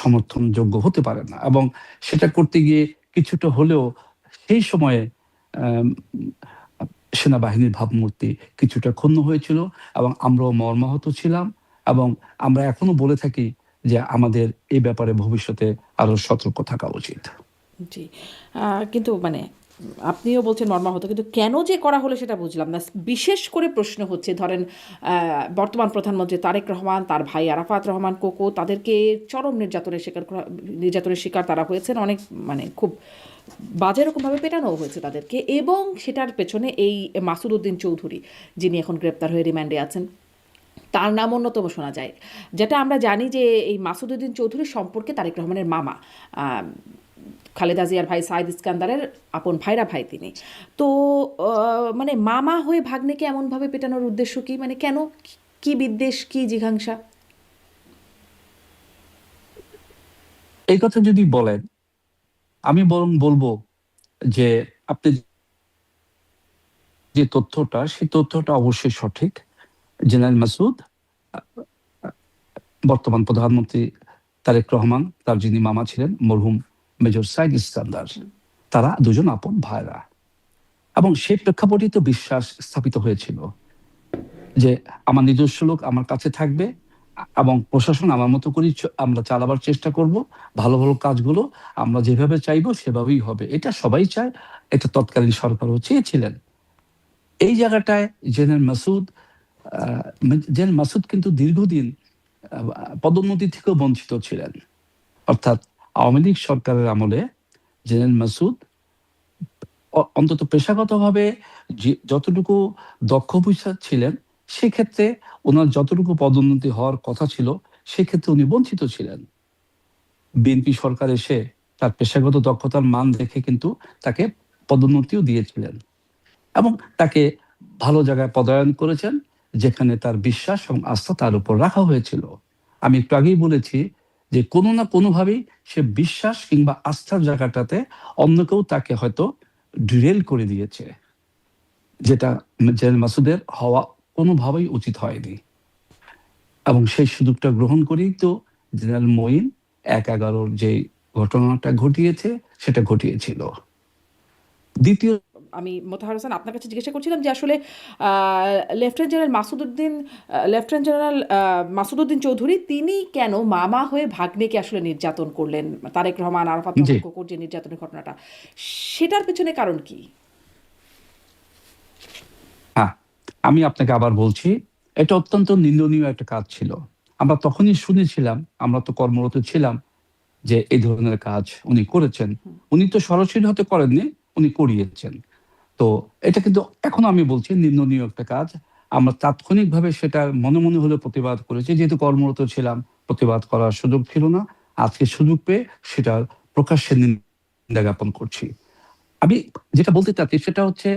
সমর্থনযোগ্য হতে পারে না। এবং সেটা করতে গিয়ে কিছুটা হলেও সেই সময়ে সেনাবাহিনীর ভাবমূর্তি কিছুটা ক্ষুণ্ণ হয়েছিল এবং আমরাও মর্মাহত ছিলাম। এবং আমরা এখনো বলে থাকি যে আমাদের এই ব্যাপারে ভবিষ্যতে আরো সতর্ক থাকা উচিত। জি, কিন্তু মানে আপনিও বলছেন মর্মাহত, কিন্তু কেন যে করা হলো সেটা বুঝলাম না। বিশেষ করে প্রশ্ন হচ্ছে ধরেন বর্তমান প্রধানমন্ত্রী তারেক রহমান, তার ভাই আরাফাত রহমান কোকো, তাদেরকে চরম নির্যাতনের শিকার তারা হয়েছেন, অনেক মানে খুব বাজে রকমভাবে পেটানো হয়েছে তাদেরকে, এবং সেটার পেছনে এই মাসুদ উদ্দিন চৌধুরী যিনি এখন গ্রেপ্তার হয়ে রিমান্ডে আছেন, তার নাম অন্যতম শোনা যায়। যেটা আমরা জানি যে এই মাসুদ উদ্দিন চৌধুরীর সম্পর্কে তারেক রহমানের মামা, খালেদা জিয়ার ভাই সাইদ ইস্কান্দারের আপন ভাইরা ভাই তিনি। তো মানে মামা হয়ে ভাগ্নেকে এমনভাবে পেটানোর উদ্দেশ্য কি, মানে কেন, কি বিদ্বেষ, কি জিঘাংসা? এই কথা যদি বলেন, আমি বরং বলবো যে আপনি যে তথ্যটা, সেই তথ্যটা অবশ্যই সঠিক। জেনারেল মাসুদ, বর্তমান প্রধানমন্ত্রী তারেক রহমান, তার যিনি মামা ছিলেন মরহুম মেজর সাইদ ইস্কান্দার, তারা দুজন আপন ভাইরা। এবং সেই প্রেক্ষাপটে তো বিশ্বাস স্থাপিত হয়েছিল যে আমার নিজস্ব লোক আমার কাছে থাকবে এবং প্রশাসন আমার মতো করে আমরা চালাবার চেষ্টা করব, ভালো ভালো কাজগুলো আমরা যেভাবে চাইবো সেভাবেই হবে। এটা সবাই চায়, এটা তৎকালীন সরকারও চেয়েছিলেন। এই জায়গাটায় জেনারেল মাসুদ কিন্তু দীর্ঘদিন পদোন্নতি থেকেও বঞ্চিত ছিলেন। অর্থাৎ আওয়ামী লীগ সরকারের আমলে জেনারেল মাসুদ অন্তত পেশাগতভাবে যতটুকু দক্ষ অফিসার ছিলেন, সেক্ষেত্রে ওনার যতটুকু পদোন্নতি হওয়ার কথা ছিল সেক্ষেত্রে উনি বঞ্চিত ছিলেন। বিএনপি সরকার এসে তার পেশাগত দক্ষতার মান দেখে কিন্তু তাকে পদোন্নতিও দিয়েছিলেন এবং তাকে ভালো জায়গায় পদায়ন করেছেন, যেখানে তার বিশ্বাস এবং আস্থা তার উপর রাখা হয়েছিল। আমি একটু আগেই বলেছি যে কোনো না কোনোভাবেই সে বিশ্বাস কিংবা আস্থার জায়গাটাতে অন্য কেউ তাকে হয়তো ডিরেল করে দিয়েছে, যেটা জেনারেল মাসুদের হওয়া কোনোভাবেই উচিত হয়নি। এবং সেই সুযোগটা গ্রহণ করেই তো জেনারেল মঈন ১/১১ যে ঘটনাটা ঘটিয়েছে সেটা ঘটিয়েছিল। দ্বিতীয়, আমি মোতাহার হোসেন আপনার কাছে জিজ্ঞাসা করছিলাম যে আসলে লেফটেন্যান্ট জেনারেল মাসুদউদ্দিন চৌধুরী তিনি কেন মামা হয়ে ভাগ্নেকে আসলে নির্যাতন করলেন, তারেক রহমান, আরাফাত জি, রহমান কোকোর যে নির্যাতনের ঘটনাটা, সেটার পেছনে কারণ কি? হ্যাঁ, আমি আপনাকে আবার বলছি, এটা অত্যন্ত নিন্দনীয় একটা কাজ ছিল। আমরা তখনই শুনেছিলাম, আমরা তো কর্মরত ছিলাম, যে এই ধরনের কাজ উনি করেছেন। উনি তো সরাসরি হয়তো করেননি, উনি করিয়েছেন। তো এটা কিন্তু এখনো আমি বলছি নিন্দনীয় একটা কাজ। আমরা তাৎক্ষণিকভাবে সেটা মনে মনে হলেও প্রতিবাদ করেছি, যেহেতু কর্মরত ছিলাম, প্রতিবাদ করার সুযোগ ছিল না। আজকে সুযোগ পেয়ে সেটা প্রকাশ্যে নিন্দা জ্ঞাপন করছি। আমি যেটা বলতে চাচ্ছি সেটা হচ্ছে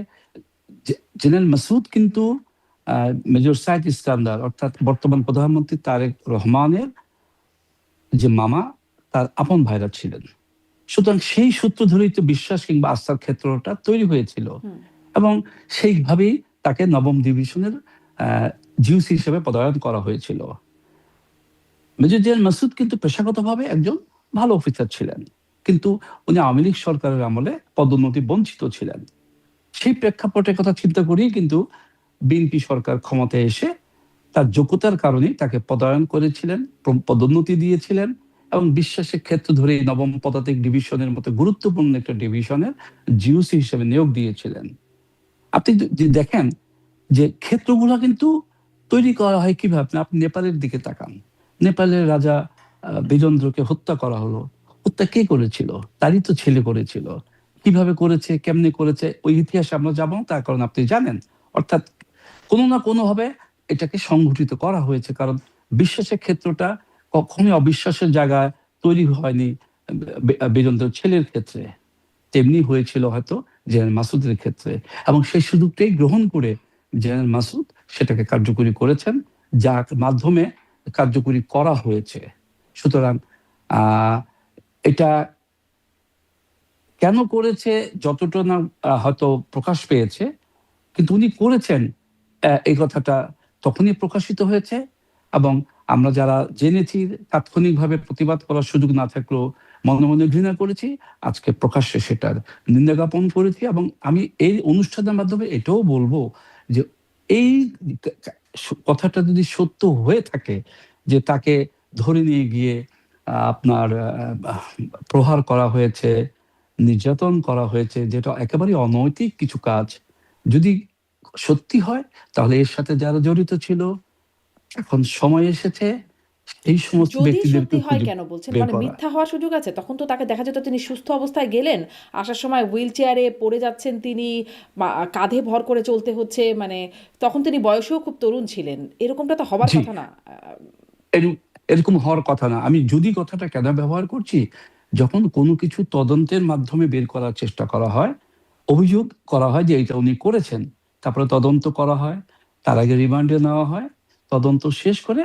জেনারেল মাসুদ কিন্তু মেজর সাইদ ইস্কান্দার অর্থাৎ বর্তমান প্রধানমন্ত্রী তারেক রহমানের যে মামা, তার আপন ভাইরা ছিলেন। সুতরাং সেই সূত্র ধরেই তো বিশ্বাস কিংবা আস্থার ক্ষেত্রটা তৈরি হয়েছিল, এবং সেইভাবেই তাকে নবম ডিভিশনের জিওসি হিসেবে পদায়ন করা হয়েছিল। মেজর জেনারেল মাসুদ কিন্তু পেশাগতভাবে একজন ভালো অফিসার ছিলেন, কিন্তু উনি আওয়ামী লীগ সরকারের আমলে পদোন্নতি বঞ্চিত ছিলেন। সেই প্রেক্ষাপটের কথা চিন্তা করেই কিন্তু বিএনপি সরকার ক্ষমতায় এসে তার যোগ্যতার কারণে তাকে পদায়ন করেছিলেন, পদোন্নতি দিয়েছিলেন, এবং বিশ্বাসের ক্ষেত্র ধরে নবম পদাতিক ডিভিশনের মতো গুরুত্বপূর্ণ একটা ডিভিশনের জিওসি হিসেবে নিয়োগ দিয়েছিলেন। আপনি যদি দেখেন যে ক্ষেত্রগুলো কিন্তু তৈরি করা হয় কিভাবে, আপনি নেপালের দিকে তাকান। নেপালের রাজা বীরেন্দ্রকে হত্যা করা হলো, হত্যা কে করেছিল? তারই তো ছেলে করেছিল। কিভাবে করেছে, কেমনে করেছে, ওই ইতিহাসে আমরা যাবো না, তার কারণ আপনি জানেন। অর্থাৎ কোনো না কোনো ভাবে এটাকে সংগঠিত করা হয়েছে, কারণ বিশ্বাসের ক্ষেত্রটা কখনোই অবিশ্বাসের জায়গায় তৈরি হয়নি বীরেন্দ্রের ছেলের ক্ষেত্রে, তেমনি হয়েছিল হয়তো জেনারেল মাসুদের ক্ষেত্রে। এবং সেই সুযোগটাই গ্রহণ করে জেনারেল মাসুদ সেটাকে কার্যকরী করেছেন, যার মাধ্যমে কার্যকরী করা হয়েছে। সুতরাং আহ এটা কেন করেছে যতটা না হয়তো প্রকাশ পেয়েছে, কিন্তু উনি করেছেন, এই কথাটা তখনই প্রকাশিত হয়েছে। এবং আমরা যারা জেনেছি তাৎক্ষণিকভাবে প্রতিবাদ করার সুযোগ না থাকলেও মনে মনে ঘৃণা করেছি, আজকে প্রকাশ্যে সেটার নিন্দা জ্ঞাপন করেছি। এবং আমি এই অনুষ্ঠানের মাধ্যমে এটাও বলবো যে এই কথাটা যদি সত্য হয়ে থাকে যে তাকে ধরে নিয়ে গিয়ে আপনার প্রহার করা হয়েছে, নির্যাতন করা হয়েছে, যেটা একেবারে অনৈতিক কিছু কাজ যদি সত্যি হয়, তাহলে এর সাথে যারা জড়িত ছিল, এখন সময় এসেছে এই সমস্ত যদি ব্যক্তিদেরকে সত্যি হয় খুঁজে কেন বলছেন, বের মানে করা। মিথ্যা হওয়ার সুযোগ আছে? তখন তো তাকে দেখা যেত তিনি সুস্থ অবস্থায় গেলেন, আসার সময় হুইল চেয়ারে পড়ে যাচ্ছেন তিনি, কাঁধে ভর করে চলতে হচ্ছে, মানে তখন তিনি বয়সেও খুব তরুণ ছিলেন, এরকমটা তো হবার জি, কথা না। এরকম হওয়ার কথা না। আমি যদি কথাটা কেন ব্যবহার করছি, যখন কোনো কিছু তদন্তের মাধ্যমে বের করার চেষ্টা করা হয়, অভিযোগ করা হয় যে এটা উনি করেছেন, তারপরে তদন্ত করা হয়, তার আগে রিমান্ডে নেওয়া হয়, তদন্ত শেষ করে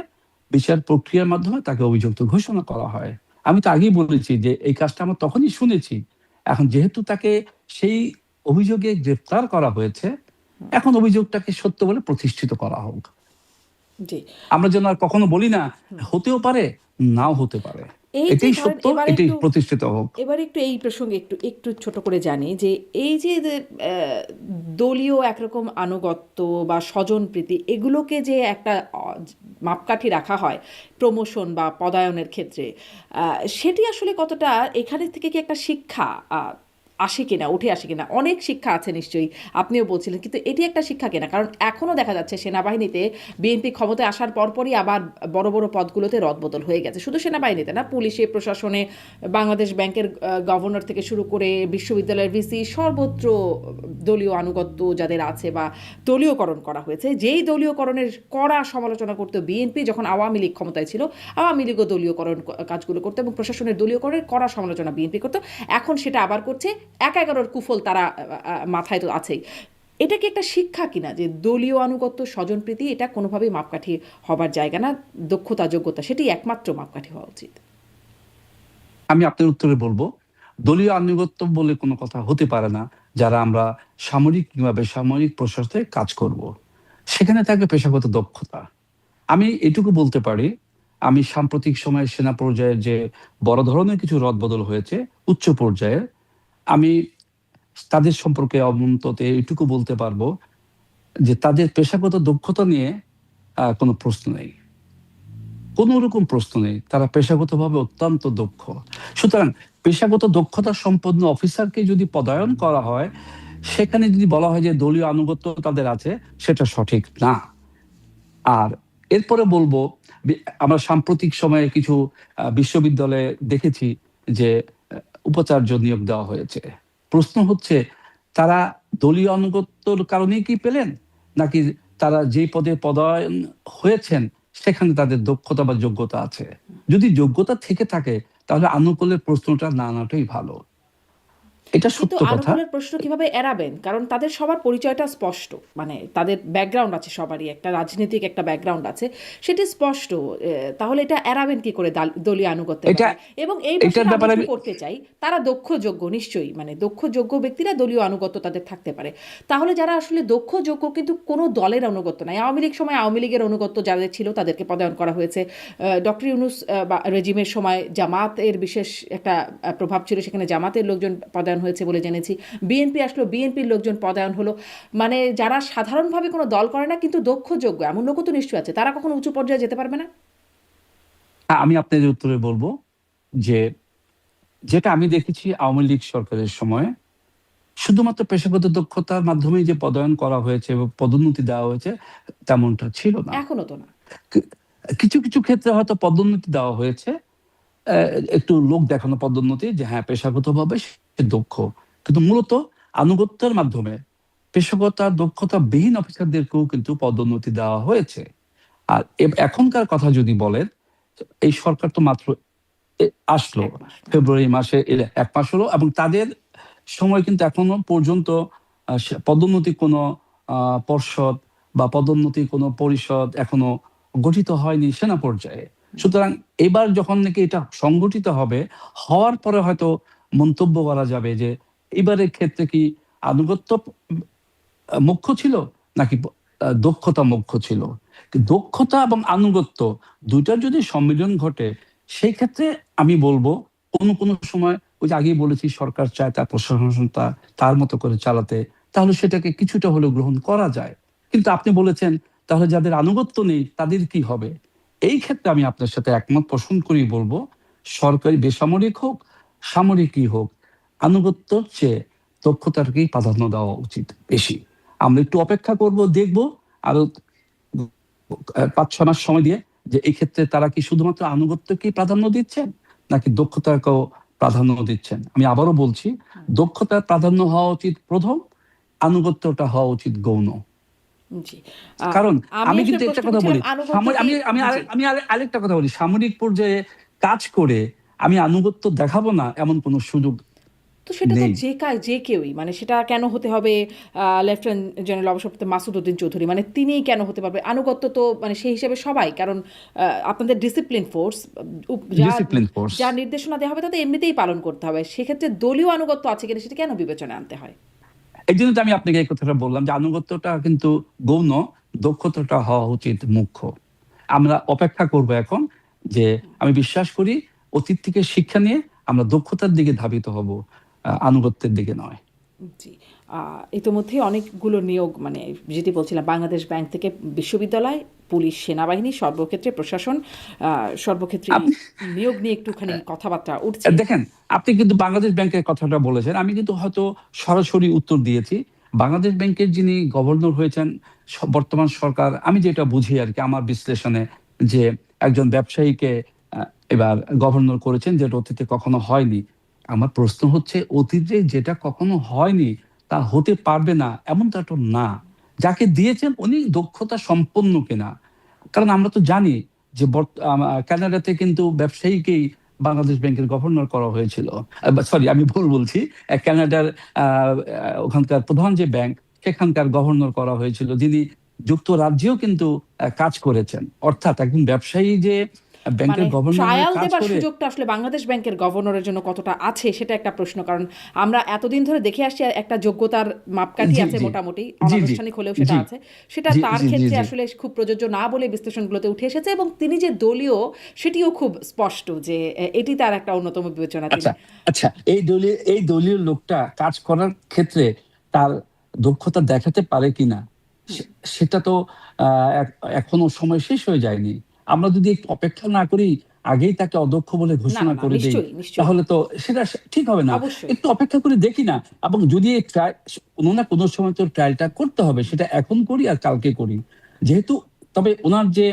বিচার প্রক্রিয়ার মাধ্যমে তাকে অভিযুক্ত ঘোষণা করা হয়। আমি তো আগেই বলেছি যে এই কাজটা আমরা তখনই শুনেছি। এখন যেহেতু তাকে সেই অভিযোগে গ্রেফতার করা হয়েছে, এখন অভিযোগটাকে সত্য বলে প্রতিষ্ঠিত করা হোক। জি। আমরা যেন আর কখনো বলি না হতেও পারে, নাও হতে পারে। এই যে এটাই ধরেন সত্য, এটাই প্রতিষ্ঠিত হোক। এবার একটু এই প্রসঙ্গে একটু একটু ছোট করে জানি যে এই যে দলীয় একরকম আনুগত্য বা স্বজনপ্রীতি, এগুলোকে যে একটা মাপকাঠি রাখা হয় প্রমোশন বা পদায়নের ক্ষেত্রে, সেটি আসলে কতটা এখানে থেকে কি একটা শিক্ষা আসে কিনা, উঠে আসে কিনা? অনেক শিক্ষা আছে নিশ্চয়ই, আপনিও বলছিলেন, কিন্তু এটি একটা শিক্ষা কিনা? কারণ এখনও দেখা যাচ্ছে সেনাবাহিনীতে বিএনপি ক্ষমতায় আসার পরপরই আবার বড় বড় পদগুলোতে রদবদল হয়ে গেছে, শুধু সেনাবাহিনীতে না, পুলিশে, প্রশাসনে, বাংলাদেশ ব্যাংকের গভর্নর থেকে শুরু করে বিশ্ববিদ্যালয়ের ভিসি, সর্বত্র দলীয় আনুগত্য যাদের আছে বা দলীয়করণ করা হয়েছে। যেই দলীয়করণের কড়া সমালোচনা করতো বিএনপি যখন আওয়ামী লীগ ক্ষমতায় ছিল, আওয়ামী লীগও দলীয়করণ কাজগুলো করতো এবং প্রশাসনের দলীয়করণের কড়া সমালোচনা বিএনপি করতো, এখন সেটা আবার করছে। ১/১১ কুফল তারা মাথায় তো আছেই। এটা কি একটা শিক্ষা কিনা যে দলীয় আনুগত্য, স্বজনপ্রীতি এটা কোনোভাবেই মাপকাঠি হবার জায়গা না, দক্ষতা যোগ্যতা সেটি একমাত্র মাপকাঠি হওয়া উচিত? আমি আপনার উত্তরে বলবো, দলীয় আনুগত্য বলে কোনো কথা হতে পারে না যারা আমরা সামরিক কিংবা বেসামরিক প্রশাসনে কাজ করব। সেখানে থাকবে পেশাগত দক্ষতা। আমি এটুকু বলতে পারি, আমি সাম্প্রতিক সময়ে সেনা পর্যায়ে যে বড় ধরনের কিছু রদবদল হয়েছে উচ্চ পর্যায়ে, আমি তাদের সম্পর্কে অন্তত এটুকু বলতে পারবো যে তাদের পেশাগত দক্ষতা নিয়ে কোনো প্রশ্ন নেই, কোনো রকম প্রশ্ন নেই। তারা পেশাগতভাবে অত্যন্ত দক্ষ। সুতরাং পেশাগত দক্ষতা সম্পন্ন অফিসারকে যদি পদায়ন করা হয়, সেখানে যদি বলা হয় যে দলীয় আনুগত্য তাদের আছে, সেটা সঠিক না। আর এরপরে বলবো, আমরা সাম্প্রতিক সময়ে কিছু বিশ্ববিদ্যালয়ে দেখেছি যে উপাচার্য নিয়োগ দেওয়া হয়েছে। প্রশ্ন হচ্ছে, তারা দলীয় আনুগত্যর কারণেই কি পেলেন, নাকি তারা যে পদে পদায়ন হয়েছেন সেখানে তাদের দক্ষতা বা যোগ্যতা আছে? যদি যোগ্যতা থেকে থাকে তাহলে আনুকূল্যের প্রশ্নটা না আনাটাই ভালো। এটা কিন্তু সত্য কথা। আনুকূলের প্রশ্ন কিভাবে এড়াবেন? কারণ তাদের সবার পরিচয়টা স্পষ্ট, মানে তাদের ব্যাকগ্রাউন্ড আছে, সবারই একটা রাজনৈতিক একটা ব্যাকগ্রাউন্ড আছে, সেটি স্পষ্ট। তাহলে এটা এড়াবেন কি করে দলীয় আনুগত্যের এটা ব্যাপারে? এবং এই এটার প্রশ্নটা আমি ব্যাপারে একটু আমি করতে চাই, তারা দক্ষ যোগ্য নিশ্চয়ই, মানে দক্ষ যোগ্য ব্যক্তিরা দলীয় আনুগত্য তাদের থাকতে পারে। তাহলে যারা আসলে দক্ষ যোগ্য কিন্তু কোনো দলের আনুগত্য নাই, আওয়ামী লীগ সময় আওয়ামী লীগের আনুগত্য যাদের ছিল তাদেরকে পদায়ন করা হয়েছে। ডক্টর ইউনূস বা রেজিমের সময় জামাতের বিশেষ একটা প্রভাব ছিল, সেখানে জামাতের লোকজন পদায়ন হয়েছে বলে জেনেছি। বিএনপি আসলো, বিএনপির লোকজন পদায়ন হলো। মানে যারা সাধারণভাবে কোনো দল করে না কিন্তু দক্ষ যোগ্য, এমন লোকও তো নিশ্চয়ই আছে, তারা কখনো উঁচু পর্যায়ে যেতে পারবে না? আমি আপনাদের উত্তরে বলবো যে যেটা আমি দেখেছি আওয়ামী লীগ সরকারের সময়, শুধুমাত্র পেশাগত দক্ষতার মাধ্যমেই যে পদায়ন করা হয়েছে এবং পদোন্নতি দেওয়া হয়েছে তেমনটা ছিল না। এখনো তো না। কি- কিছু কিছু ক্ষেত্রে হয়তো পদোন্নতি দেওয়া হয়েছে, একটু লোক দেখানো পদোন্নতি, যে হ্যাঁ পেশাগতভাবে সে দক্ষ, কিন্তু মূলত আনুগত্যের মাধ্যমে পেশাগত দক্ষতা বিহীন অফিসারদেরকেও কিন্তু পদোন্নতি দেওয়া হয়েছে। আর এখনকার কথা যদি বলেন, এই সরকার তো মাত্র আসলো, এক মাস। ফেব্রুয়ারি মাসে 1 মাস হলো, এবং তাদের সময় কিন্তু এখনো পর্যন্ত পদোন্নতি কোনো পর্ষদ বা পদোন্নতি কোনো পরিষদ এখনো গঠিত হয়নি সেনা পর্যায়ে। সুতরাং এবার যখন নাকি এটা সংগঠিত হবে, হওয়ার পরে হয়তো মন্তব্য করা যাবে যে এবারের ক্ষেত্রে কি আনুগত্য মুখ্য ছিল নাকি দক্ষতা মুখ্য ছিল। দক্ষতা এবং আনুগত্য দুইটার যদি সম্মিলন ঘটে, সেই ক্ষেত্রে আমি বলবো কোনো কোনো সময়, ওই যে আগেই বলেছি, সরকার চায় তার প্রশাসন তার মতো করে চালাতে, তাহলে সেটাকে কিছুটা হলেও গ্রহণ করা যায়। কিন্তু আপনি বলেছেন তাহলে যাদের আনুগত্য নেই তাদের কি হবে? এই ক্ষেত্রে আমি আপনার সাথে একমত পোষণ করি, বলবো সরকারি বেসামরিক হোক সামরিকই হোক, আনুগত্যর চেয়ে দক্ষতারকেই প্রাধান্য দেওয়া উচিত বেশি। আমরা একটু অপেক্ষা করব, দেখব আরো 5-6 মাস সময় দিয়ে, যে এই ক্ষেত্রে তারা কি শুধুমাত্র আনুগত্যকেই প্রাধান্য দিচ্ছেন নাকি দক্ষতাকেও প্রাধান্য দিচ্ছেন। আমি আবারও বলছি, দক্ষতার প্রাধান্য হওয়া উচিত প্রথম, আনুগত্যটা হওয়া উচিত গৌণ। জি। কারণ আমি আসলে কিন্তু একটা প্রশ্ন কথা বলি, করছিলাম আনুগত্য আমি কি? আমি জি। আমি আরেকটা কথা বলি, সামরিক পর্যায়ে কাজ করে আমি আনুগত্য দেখাবো না এমন কোনো সুযোগ তো সেটা তো নেই। যে কেউই, মানে সেটা কেন হতে হবে লেফটেন্যান্ট জেনারেল অবসরপ্রাপ্ত মাসুদ উদ্দিন চৌধুরী, মানে তিনিই কেন হতে পারবে? আনুগত্য তো মানে সেই হিসেবে সবাই, কারণ আপনাদের ডিসিপ্লিন ফোর্স, ডিসিপ্লিন ফোর্স। যা নির্দেশনা দেওয়া হবে তাতে এমনিতেই পালন করতে হবে। সেক্ষেত্রে দলীয় আনুগত্য আছে কিনা সেটা কেন বিবেচনায় আনতে হয়? এই জন্য তো আমি আপনাকে এই কথাটা বললাম যে আনুগত্যটা কিন্তু গৌণ, দক্ষতাটা হওয়া উচিত মুখ্য। আমরা অপেক্ষা করব এখন, যে আমি বিশ্বাস করি অতীত থেকে শিক্ষা নিয়ে আমরা দক্ষতার দিকে ধাবিত হব, আনুগত্যের দিকে নয়। জি। ইতিমধ্যে অনেকগুলো নিয়োগ, মানে যেটি বলছিলাম, বাংলাদেশ ব্যাংক থেকে বিশ্ববিদ্যালয়, পুলিশ, সেনাবাহিনী, সর্বক্ষেত্রে প্রশাসন, সর্বক্ষেত্রে নিয়োগ নিয়ে একটুখানি কথাবার্তা উঠছে। দেখেন, আপনি কিন্তু বাংলাদেশ ব্যাংকের কথাটা বলেছেন, আমি কিন্তু হয়তো সরাসরি উত্তর দিয়েছি। বাংলাদেশ ব্যাংকের যিনি গভর্নর হয়েছেন বর্তমান সরকার, আমি যেটা বুঝি আর কি আমার বিশ্লেষণে, যে একজন ব্যবসায়ীকে এবার গভর্নর করেছেন, যেটা অতীতে কখনো হয়নি। আমার প্রশ্ন হচ্ছে, অতীতে যেটা কখনো হয়নি তা হতে পারবে না এমনটা তো না। যাকে দিয়েছেন উনি দক্ষতা সম্পন্ন কিনা, কারণ আমরা তো জানি যে কানাডাতে কিন্তু ব্যবসায়ীকেই বাংলাদেশ ব্যাংকের গভর্নর করা হয়েছিল। সরি, আমি ভুল বলছি, কানাডার ওখানকার প্রধান যে ব্যাংক সেখানকার গভর্নর করা হয়েছিল, যিনি যুক্তরাজ্যেও কিন্তু কাজ করেছেন। অর্থাৎ একজন ব্যবসায়ী যে ব্যাংকের মানে গভর্নরের ট্রায়াল কাজ দেবার করে। সুযোগটা আসলে বাংলাদেশ ব্যাংকের গভর্নরের জন্য কতটা আছে সেটা একটা প্রশ্ন, কারণ আমরা এতদিন ধরে দেখে আসছি একটা যোগ্যতার মাপকাঠি জি আছে জি মোটামুটি, জি জি অনানুষ্ঠানিক হলেও সেটা জি আছে, সেটা জি তার জি জি ক্ষেত্রে জি আসলে খুব প্রযোজ্য না বলে বিশ্লেষণগুলোতে উঠে এসেছে, এবং তিনি যে দলীয় সেটিও খুব স্পষ্ট যে এটি তার একটা অন্যতম বিবেচনা তিনি। আচ্ছা আচ্ছা, এই দলীয় লোকটা কাজ করার ক্ষেত্রে তার দক্ষতা দেখাতে পারে কিনা, হুম। সেটা তো এখনো সময় শেষ হয়ে যায়নি। আমরা যদি একটু অপেক্ষা না করি, আগেই তাকে অদক্ষ বলে না ঘোষণা না না, করে দেই, নিশ্চয়ই নিশ্চয়ই, তাহলে তো সেটা ঠিক হবে না। অবশ্যই। একটু অপেক্ষা করে দেখি না, এবং যদি এই কোনো না কোনো সময় তো ট্রায়ালটা করতে হবে, সেটা এখন করি আর কালকে করি যেহেতু। তবে ওনার যে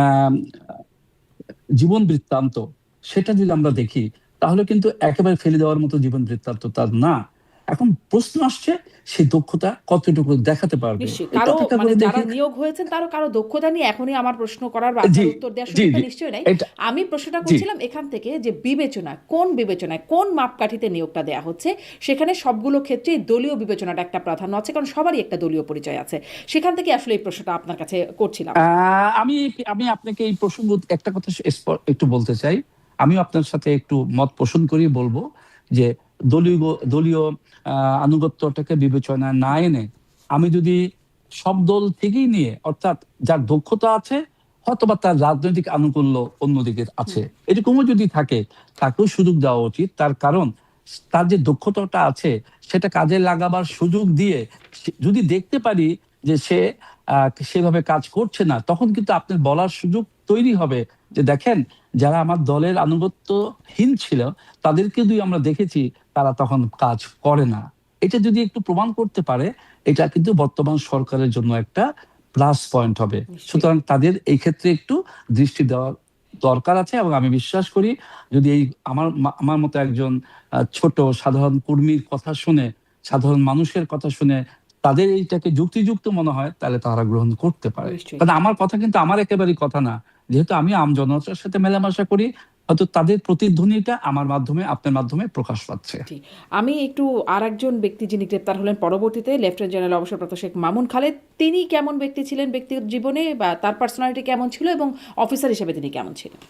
আহ জীবন বৃত্তান্ত, সেটা যদি আমরা দেখি, তাহলে কিন্তু একেবারে ফেলে দেওয়ার মতো জীবন বৃত্তান্ত তার না। এখন প্রশ্ন আসছে সেই দক্ষতা কতটুকু দেখাতে পারবে, নিশ্চয়ই একটু কারো অপেক্ষা মানে করে যারা দেখি। নিয়োগ হয়েছেন তারও কারো দক্ষতা নিয়ে এখনই আমার প্রশ্ন করার বা জি আপনার উত্তর দেওয়ার জি সুযোগটা জি নিশ্চয়ই নাই। এটা আমি প্রশ্নটা জি করছিলাম এখান থেকে যে বিবেচনায় কোন মাপকাঠিতে নিয়োগটা দেওয়া হচ্ছে, সেখানে সবগুলো ক্ষেত্রেই দলীয় বিবেচনাটা একটা প্রাধান্য আছে, কারণ সবারই একটা দলীয় পরিচয় আছে। সেখান থেকে আসলে এই প্রশ্নটা আপনার কাছে করছিলাম। আমি আমি আপনাকে এই প্রসঙ্গ একটা কথা একটু বলতে চাই। আমিও আপনার সাথে একটু মত পোষণ করি, বলবো যে দলীয় আনুগত্যটাকে বিবেচনায় না এনে আমি যদি সব দল থেকেই নিয়ে, অর্থাৎ যার দক্ষতা আছে, হয়তোবা তার রাজনৈতিক আনুকূল্য অন্যদিকে আছে, হুম। এরকমও যদি থাকে, তাকেও সুযোগ দেওয়া উচিত। তার কারণ তার যে দক্ষতাটা আছে সেটা কাজে লাগাবার সুযোগ দিয়ে যদি দেখতে পারি যে সে সেভাবে কাজ করছে না, তখন কিন্তু আপনার বলার সুযোগ তৈরি হবে যে দেখেন, যারা আমার দলের আনুগত্যহীন ছিল তাদেরকে যদি আমরা দেখেছি, তারা তখন কাজ করে না। এটা যদি একটু প্রমাণ করতে পারে, এটা কিন্তু বর্তমান সরকারের জন্য একটা প্লাস পয়েন্ট হবে। নিশ্চয়ই। সুতরাং তাদের এই ক্ষেত্রে একটু দৃষ্টি দেওয়া দরকার আছে, এবং আমি বিশ্বাস করি যদি এই আমার মতো একজন ছোট সাধারণ কর্মীর কথা শুনে, সাধারণ মানুষের কথা শুনে তাদের এইটাকে যুক্তিযুক্ত মনে হয়, তাহলে তারা গ্রহণ করতে পারে। নিশ্চয়ই। কারণ আমার কথা কিন্তু আমার একেবারেই কথা না, যেহেতু আমি জনতার সাথে মেলামেশা করি, হয়তো তাদের প্রতিধ্বনিটা আমার মাধ্যমে, আপনার মাধ্যমে প্রকাশ পাচ্ছে। জি, আমি একটু আর একজন ব্যক্তি যিনি গ্রেপ্তার হলেন পরবর্তীতে, লেফটেন্যান্ট জেনারেল অবসরপ্রাপ্ত শেখ মামুন খালেদ, তিনি কেমন ব্যক্তি ছিলেন ব্যক্তিগত জীবনে, বা তার পার্সোনালিটি কেমন ছিল, এবং অফিসার হিসেবে তিনি কেমন ছিলেন?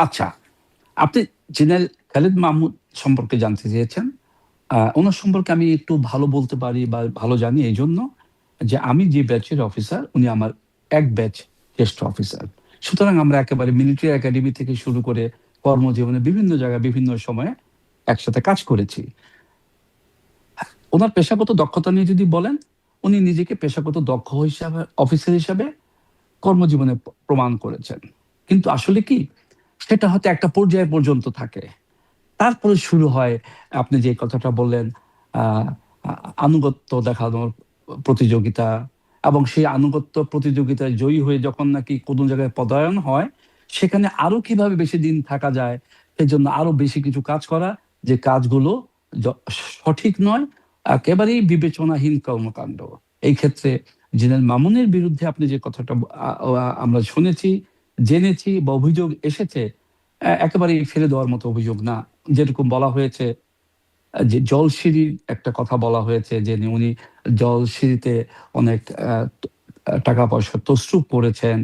আচ্ছা, আপনি জেনারেল খালিদ মাহমুদ সম্পর্কে জানতে চেয়েছেন। ওনার সম্পর্কে আমি একটু ভালো বলতে পারি বা ভালো জানি এই জন্য যে আমি যে ব্যাচের অফিসার, উনি আমার এক ব্যাচ জ্যেষ্ঠ অফিসার। সুতরাং আমরা একেবারে মিলিটারি একাডেমি থেকে শুরু করে কর্মজীবনে বিভিন্ন জায়গায় বিভিন্ন সময়ে একসাথে কাজ করেছি। ওনার পেশাগত দক্ষতা নিয়ে যদি বলেন, উনি নিজেকে পেশাগত দক্ষ হিসাবে অফিসার হিসাবে কর্মজীবনে প্রমাণ করেছেন। কিন্তু আসলে কি, সেটা হয়তো একটা পর্যায় পর্যন্ত থাকে, তারপরে শুরু হয় আপনি যে কথাটা বললেন, আহ আনুগত্য দেখানোর প্রতিযোগিতা, এবং সেই আনুগত্য প্রতিযোগিতায় জয়ী হয়ে যখন নাকি কোনো জায়গায় পদায়ন হয়, সেখানে আরো কিভাবে বেশি দিন থাকা যায়, সেজন্য আরো বেশি কিছু কাজ করা, যে কাজগুলো সঠিক নয়, একেবারেই বিবেচনাহীন কর্মকাণ্ড। এই ক্ষেত্রে জেনারেল মামুনের বিরুদ্ধে আপনি যে কথাটা আমরা শুনেছি, জেনেছি বা অভিযোগ এসেছে, একেবারেই ফেলে দেওয়ার মতো অভিযোগ না। যেরকম বলা হয়েছে যে জলসিঁড়ির একটা কথা বলা হয়েছে, যে উনি জলসিঁড়িতে অনেক টাকা পয়সা তছরূপ করেছেন,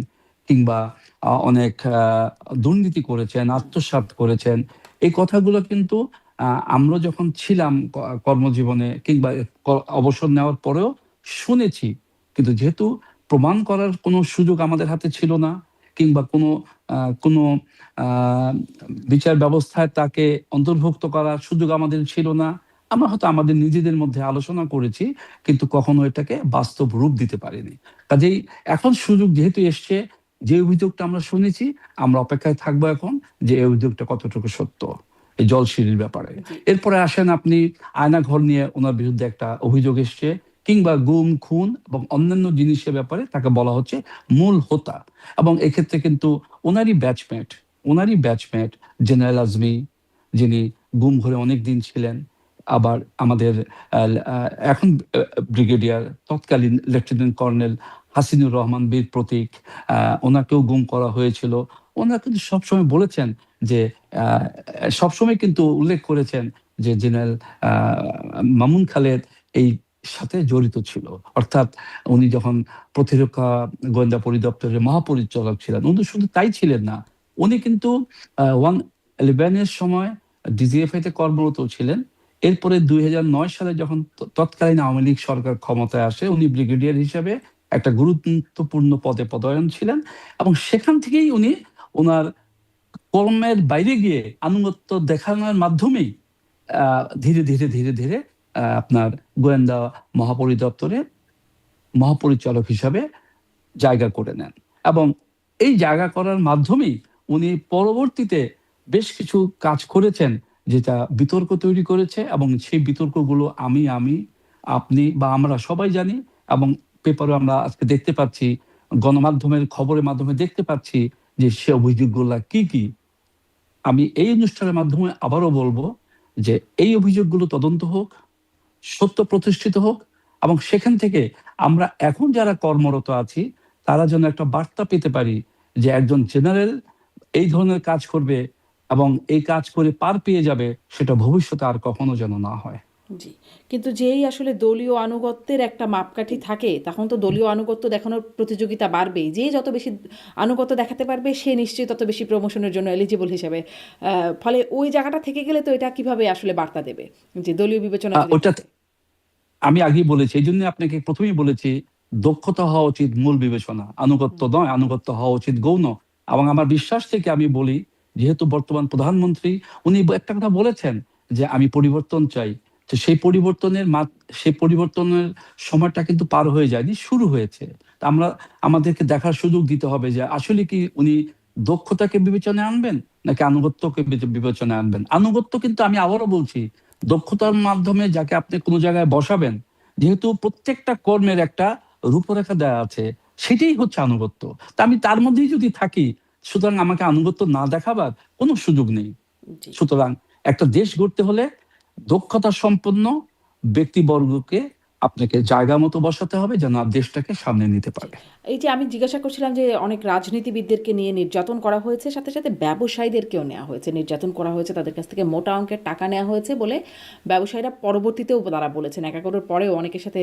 কিংবা অনেক দুর্নীতি করেছেন, আত্মসাৎ করেছেন। এই কথাগুলো কিন্তু আমরা যখন ছিলাম কর্মজীবনে, কিংবা অবসর নেওয়ার পরেও শুনেছি। কিন্তু যেহেতু প্রমাণ করার কোনো সুযোগ আমাদের হাতে ছিল না, কিংবা কোনো আহ বিচার ব্যবস্থায় তাকে অন্তর্ভুক্ত করার সুযোগ আমাদের ছিল না, আমরা হয়তো আমাদের নিজেদের মধ্যে আলোচনা করেছি, কিন্তু কখনো এটাকে বাস্তব রূপ দিতে পারিনি। কাজেই এখন সুযোগ যেহেতু এসছে, যে অভিযোগটা আমরা শুনেছি, আমরা অপেক্ষায় থাকবো এখন যে এই অভিযোগটা কতটুকু সত্য এই জলসিঁড়ির ব্যাপারে। জি। এরপরে আসেন আপনি আয়নাঘর নিয়ে ওনার বিরুদ্ধে একটা অভিযোগ এসছে, কিংবা গুম খুন এবং অন্যান্য জিনিসের ব্যাপারে তাকে বলা হচ্ছে মূল হোতা। এবং এক্ষেত্রে কিন্তু ওনারই ব্যাচমেট জেনারেল আজমি, যিনি গুম ঘরে অনেক দিন ছিলেন, আবার আমাদের এখন ব্রিগেডিয়ার, তৎকালীন লেফটেন্যান্ট কর্নেল হাসিনুর রহমান বীর প্রতীক, ওনাকেও গুম করা হয়েছিল। ওনারা কিন্তু সবসময় বলেছেন যে সবসময় কিন্তু উল্লেখ করেছেন যে জেনারেল মামুন খালেদ এই সাথে জড়িত ছিল। অর্থাৎ উনি যখন প্রতিরক্ষা গোয়েন্দা পরিদপ্তরের মহাপরিচালক ছিলেন, উনি শুধু তাই ছিলেন না, উনি কিন্তু 111-এর সময় ডিজিএফআই তে কর্মরত ছিলেন। এরপরে 2009 সালে যখন তৎকালীন আওয়ামী লীগ সরকার ক্ষমতায় আসে, উনি ব্রিগেডিয়ার হিসেবে একটা গুরুত্বপূর্ণ পদে পদায়ন ছিলেন, এবং সেখান থেকেই উনি ওনার কর্মের বাইরে গিয়ে আনুগত্য দেখানোর মাধ্যমেই ধীরে ধীরে ধীরে ধীরে আপনার গোয়েন্দা মহাপরিদপ্তরে মহাপরিচালক হিসাবে জায়গা করে নেন। এবং এই জায়গা করার মাধ্যমেই উনি পরবর্তীতে বেশ কিছু কাজ করেছেন যেটা বিতর্ক তৈরি করেছে, এবং সেই বিতর্কগুলো আমি আপনি বা আমরা সবাই জানি, এবং পেপারে আমরা আজকে দেখতে পাচ্ছি, গণমাধ্যমের খবরের মাধ্যমে দেখতে পাচ্ছি যে সে অভিযোগগুলা কি কি। আমি এই অনুষ্ঠানের মাধ্যমে আবারও বলবো যে এই অভিযোগগুলো তদন্ত হোক, সত্য প্রতিষ্ঠিত হোক, এবং সেখান থেকে আমরা এখন যারা কর্মরত আছি তারা যেন একটা বার্তা পেতে পারি যে একজন জেনারেল এই ধরনের কাজ করবে এবং এই কাজ করে পার পেয়ে যাবে, সেটা ভবিষ্যতে আর কখনো যেন না হয়। জি, কিন্তু যেই আসলে দলীয় আনুগত্যের একটা মাপকাঠি থাকে, তখন তো দলীয় আনুগত্য দেখানোর প্রতিযোগিতা বাড়বেই। যে যত বেশি আনুগত্য দেখাতে পারবে সে নিশ্চয়ই তত বেশি প্রমোশনের জন্য এলিজিবল হিসেবে। ফলে ওই জায়গাটা থেকে গেলে তো এটা কিভাবে আসলে বার্তা দেবে যে দলীয় বিবেচনা ওটা আমি আগেই বলেছি, এই জন্য আপনাকে প্রথমেই বলেছি দক্ষতা হওয়া উচিত মূল বিবেচনা, আনুগত্য নয়। আনুগত্য হওয়া উচিত গৌণ। এবং আমার বিশ্বাস থেকে আমি বলি, যেহেতু বর্তমান প্রধানমন্ত্রী উনি একটা কথা বলেছেন যে আমি পরিবর্তন চাই, তো সেই পরিবর্তনের সময়টা কিন্তু পার হয়ে যায়নি, শুরু হয়েছে। তা আমাদেরকে দেখার সুযোগ দিতে হবে যে আসলে কি উনি দক্ষতাকে বিবেচনায় আনবেন নাকি আনুগত্যকে বিবেচনায় আনবেন। আনুগত্য কিন্তু আমি আবারও বলছি, দক্ষতার মাধ্যমে যাকে আপনি কোনো জায়গায় বসাবেন, যেহেতু প্রত্যেকটা কর্মের একটা রূপরেখা দেওয়া আছে, সেটাই হচ্ছে আনুগত্য। তা আমি তার মধ্যেই যদি থাকি, সুতরাং আমাকে আনুগত্য না দেখাবার কোনো সুযোগ নেই। জি। সুতরাং একটা দেশ গড়তে হলে দক্ষতা সম্পন্ন ব্যক্তিবর্গকে আপনাকে জায়গা মতো বসাতে হবে যেন দেশটাকে সামনে নিতে পারে। এই যে আমি জিজ্ঞাসা করছিলাম যে অনেক রাজনীতিবিদদেরকে নিয়ে নির্যাতন করা হয়েছে, সাথে সাথে ব্যবসায়ীদেরকেও নেওয়া হয়েছে, নির্যাতন করা হয়েছে, তাদের কাছ থেকে মোটা অঙ্কের টাকা নেওয়া হয়েছে বলে ব্যবসায়ীরা পরবর্তীতেও তারা বলেছেন। একাত্তরের পরেও অনেকের সাথে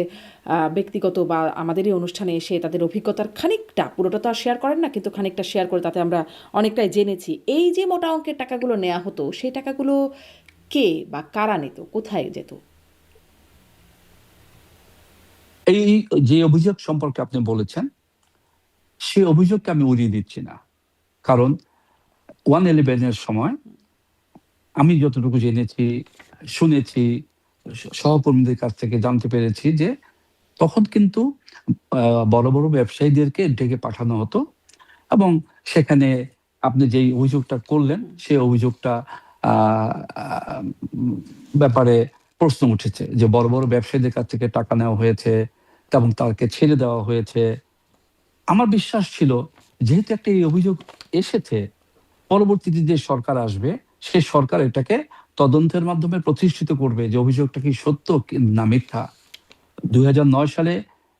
ব্যক্তিগত বা আমাদেরই অনুষ্ঠানে এসে তাদের অভিজ্ঞতার খানিকটা, পুরোটা তো আর শেয়ার করেন না, কিন্তু খানিকটা শেয়ার করে তাতে আমরা অনেকটাই জেনেছি। এই যে মোটা অঙ্কের টাকাগুলো নেওয়া হতো, সেই টাকাগুলো কে বা কারা নিত, কোথায় যেত? এই যে অভিযোগ সম্পর্কে আপনি বলেছেন, সে অভিযোগকে আমি উড়িয়ে দিচ্ছি না। কারণ 111-এর সময় আমি যতটুকু জেনেছি, শুনেছি, সহকর্মীদের কাছ থেকে জানতে পেরেছি যে তখন কিন্তু বড় বড় ব্যবসায়ীদেরকে ডেকে পাঠানো হতো, এবং সেখানে আপনি যেই অভিযোগটা করলেন সেই অভিযোগটা ব্যাপারে প্রশ্ন উঠেছে যে বড় বড় ব্যবসায়ীদের কাছ থেকে টাকা নেওয়া হয়েছে এবং তাকে ছেড়ে দেওয়া হয়েছে। আমার বিশ্বাস ছিল যেহেতু একটা এই অভিযোগ এসেছে, পরবর্তীতে যে সরকার আসবে সে সরকার এটাকে তদন্তের মাধ্যমে প্রতিষ্ঠিত করবে যে অভিযোগটা কি সত্য না মিথ্যা। 2009 সালে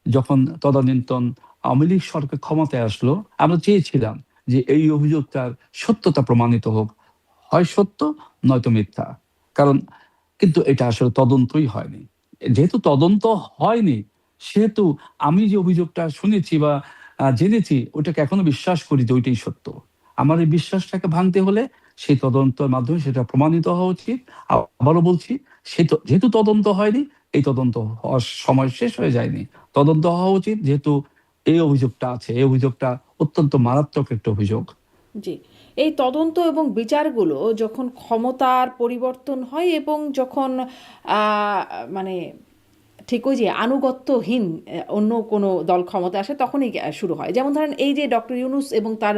যখন তদানীন্তন আওয়ামী লীগ সরকার ক্ষমতায় আসলো, আমরা চেয়েছিলাম যে এই অভিযোগটার সত্যতা প্রমাণিত হোক, হয় সত্য নয়তো মিথ্যা। কারণ কিন্তু এটা আসলে তদন্তই হয়নি। যেহেতু তদন্ত হয়নি, সেহেতু আমি যে অভিযোগটা শুনেছি বা জেনেছি, ওটাকে এখনো বিশ্বাস করি যে ওইটাই সত্য। আমার এই বিশ্বাসটাকে ভাঙতে হলে সেই তদন্তের মাধ্যমে সেটা প্রমাণিত হওয়া উচিত। আবারও বলছি, যেহেতু তদন্ত হয়নি, এই তদন্ত হওয়ার সময় শেষ হয়ে যায়নি। তদন্ত হওয়া উচিত, যেহেতু এই অভিযোগটা আছে। এই অভিযোগটা অত্যন্ত মারাত্মক একটা অভিযোগ। জি, এই তদন্ত এবং বিচারগুলো যখন ক্ষমতার পরিবর্তন হয় এবং যখন মানে ঠিক ওই যে আনুগত্যহীন অন্য কোনো দল ক্ষমতা আসে, তখনই শুরু হয়। যেমন ধরেন এই যে ডক্টর ইউনূস এবং তার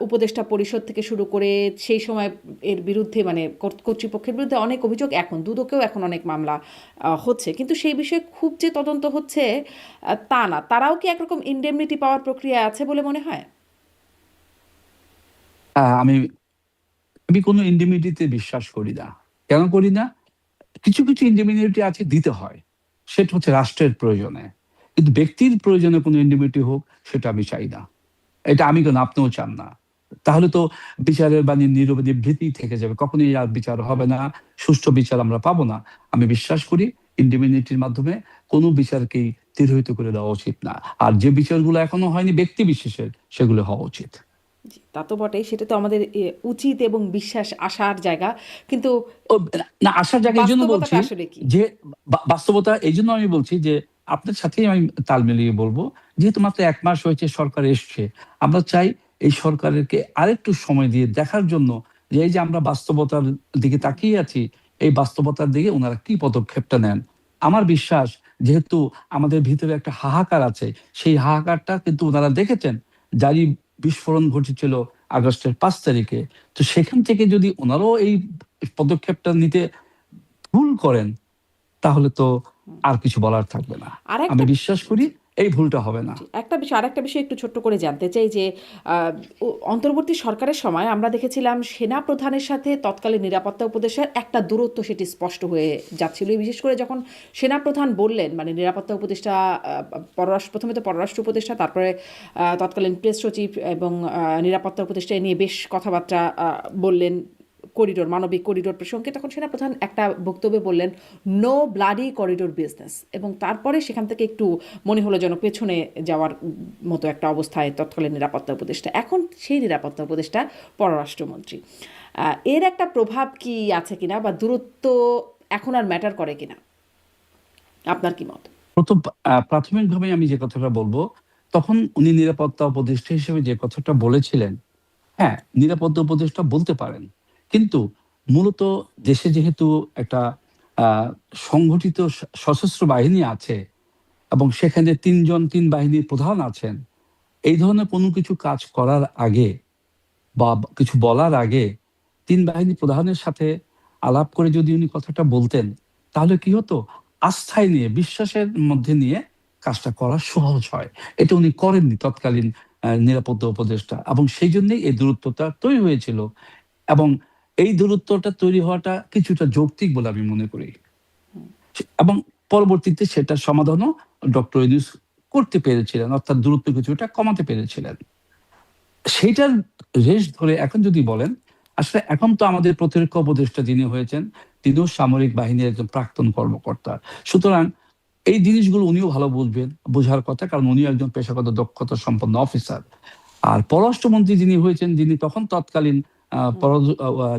উপদেষ্টা পরিষদ থেকে শুরু করে সেই সময় এর বিরুদ্ধে মানে কর্তৃপক্ষের বিরুদ্ধে অনেক অভিযোগ, এখন দুদকেও এখন অনেক মামলা হচ্ছে, কিন্তু সেই বিষয়ে খুব যে তদন্ত হচ্ছে তা না। তারাও কি একরকম ইনডেমনিটি পাওয়ার প্রক্রিয়া আছে বলে মনে হয়? আমি আমি কোনো ইন্ডিমিউনিটিতে বিশ্বাস করি না। কেন করি না? কিছু কিছু ইন্ডিমিউনিটি আছে, দিতে হয়, সেটা হচ্ছে রাষ্ট্রের প্রয়োজনে। কিন্তু ব্যক্তির প্রয়োজনে কোনো ইন্ডিমিউনিটি হোক, সেটা আমি চাই না। এটা আমি কেন, আপনিও চান না। তাহলে তো বিচারের বাণী নীরবে নিভৃতেই থেকে যাবে, কখনোই আর বিচার হবে না, সুষ্ঠু বিচার আমরা পাবো না। আমি বিশ্বাস করি ইন্ডিমিউনিটির মাধ্যমে কোনো বিচারকেই তিরোহিত করে দেওয়া উচিত না। আর যে বিচারগুলো এখনো হয়নি ব্যক্তি বিশেষের, সেগুলো হওয়া উচিত। জি, তা তো বটেই, সেটা তো আমাদের উচিত এবং বিশ্বাস আশার জায়গা, কিন্তু ও, না, আসার জায়গায় এই জন্য বলছি বাস্তবতাটা আসলে কি? যে বাস্তবতা এই জন্য আমি বলছি যে আপনার সাথেই আমি তাল মিলিয়ে বলবো, যেহেতু মাত্র 1 মাস হয়েছে সরকার এসছে, আমরা চাই এই সরকারকে আরেকটু সময় দিয়ে দেখার জন্য যে এই যে আমরা বাস্তবতার দিকে তাকিয়ে আছি, এই বাস্তবতার দিকে ওনারা কি পদক্ষেপটা নেন। আমার বিশ্বাস, যেহেতু আমাদের ভিতরে একটা হাহাকার আছে, সেই হাহাকারটা কিন্তু ওনারা দেখেছেন, যারই বিস্ফোরণ ঘটেছিল আগস্টের 5 তারিখে। তো সেখান থেকে যদি ওনারাও এই পদক্ষেপটা নিতে ভুল করেন, তাহলে তো আর কিছু বলার থাকবে না। আর আমি একটা বিশ্বাস করি এই ভুলটা হবে না। আরেকটা বিষয় একটু ছোট্ট করে জানতে চাই যে অন্তর্বর্তী সরকারের সময় আমরা দেখেছিলাম সেনা প্রধানের সাথে তৎকালীন নিরাপত্তা উপদেষ্টার একটা দূরত্ব, সেটি স্পষ্ট হয়ে যাচ্ছিল। বিশেষ করে যখন সেনা প্রধান বললেন, মানে নিরাপত্তা উপদেষ্টা, প্রথমে তো পররাষ্ট্র উপদেষ্টা, তারপরে তৎকালীন প্রেস সচিব এবং নিরাপত্তা উপদেষ্টা এ নিয়ে বেশ কথাবার্তা বললেন করিডোর, মানবিক করিডোর প্রসঙ্গে, তখন সেনাপ্রধান একটা বক্তব্যে বললেন নো ব্লাডি করিডোর বিজনেস, এবং তারপরে সেখান থেকে একটু মনে হলো যেন পেছনে যাওয়ার মতো একটা অবস্থায় তৎকালীন নিরাপত্তা উপদেষ্টা। এখন সেই নিরাপত্তা উপদেষ্টা পররাষ্ট্রমন্ত্রী। এর একটা প্রভাব কি আছে কিনা, বা দূরত্ব এখন আর ম্যাটার করে কিনা, আপনার কি মত? প্রথম প্রাথমিকভাবে আমি যে কথাটা বলবো, তখন উনি নিরাপত্তা উপদেষ্টা হিসেবে যে কথাটা বলেছিলেন, হ্যাঁ, নিরাপত্তা উপদেষ্টা বলতে পারেন, কিন্তু মূলত দেশে যেহেতু একটা সংগঠিত সশস্ত্র বাহিনী আছে এবং সেখানে 3 বাহিনীর প্রধান আছেন, এই ধরনের কোনো কিছু কাজ করার আগে বা কিছু বলার আগে 3 বাহিনী প্রধানের সাথে আলাপ করে যদি উনি কথাটা বলতেন, তাহলে কি হতো, আস্থায় নিয়ে, বিশ্বাসের মধ্যে নিয়ে কাজটা করা সহজ হয়। এটা উনি করেননি তৎকালীন নিরাপত্তা উপদেষ্টা, এবং সেই জন্যই এই দূরত্বটা তৈরি হয়েছিল। এবং এই দূরত্বটা তৈরি হওয়াটা কিছুটা যৌক্তিক বলে আমি মনে করি, এবং পরবর্তীতে সেটার সমাধানও ডক্টর ইউনূস করতে পেরেছিলেন, অর্থাৎ দূরত্ব কিছুটা কমাতে পেরেছিলেন। সেইটার রেশ ধরে এখন যদি বলেন, আসলে এখন তো আমাদের প্রতিরক্ষা উপদেষ্টা যিনি হয়েছেন, তিনিও সামরিক বাহিনীর একজন প্রাক্তন কর্মকর্তা। সুতরাং এই জিনিসগুলো উনিও ভালো বুঝবেন, বোঝার কথা, কারণ উনিও একজন পেশাগত দক্ষতা সম্পন্ন অফিসার। আর পররাষ্ট্রমন্ত্রী যিনি হয়েছেন, যিনি তখন তৎকালীন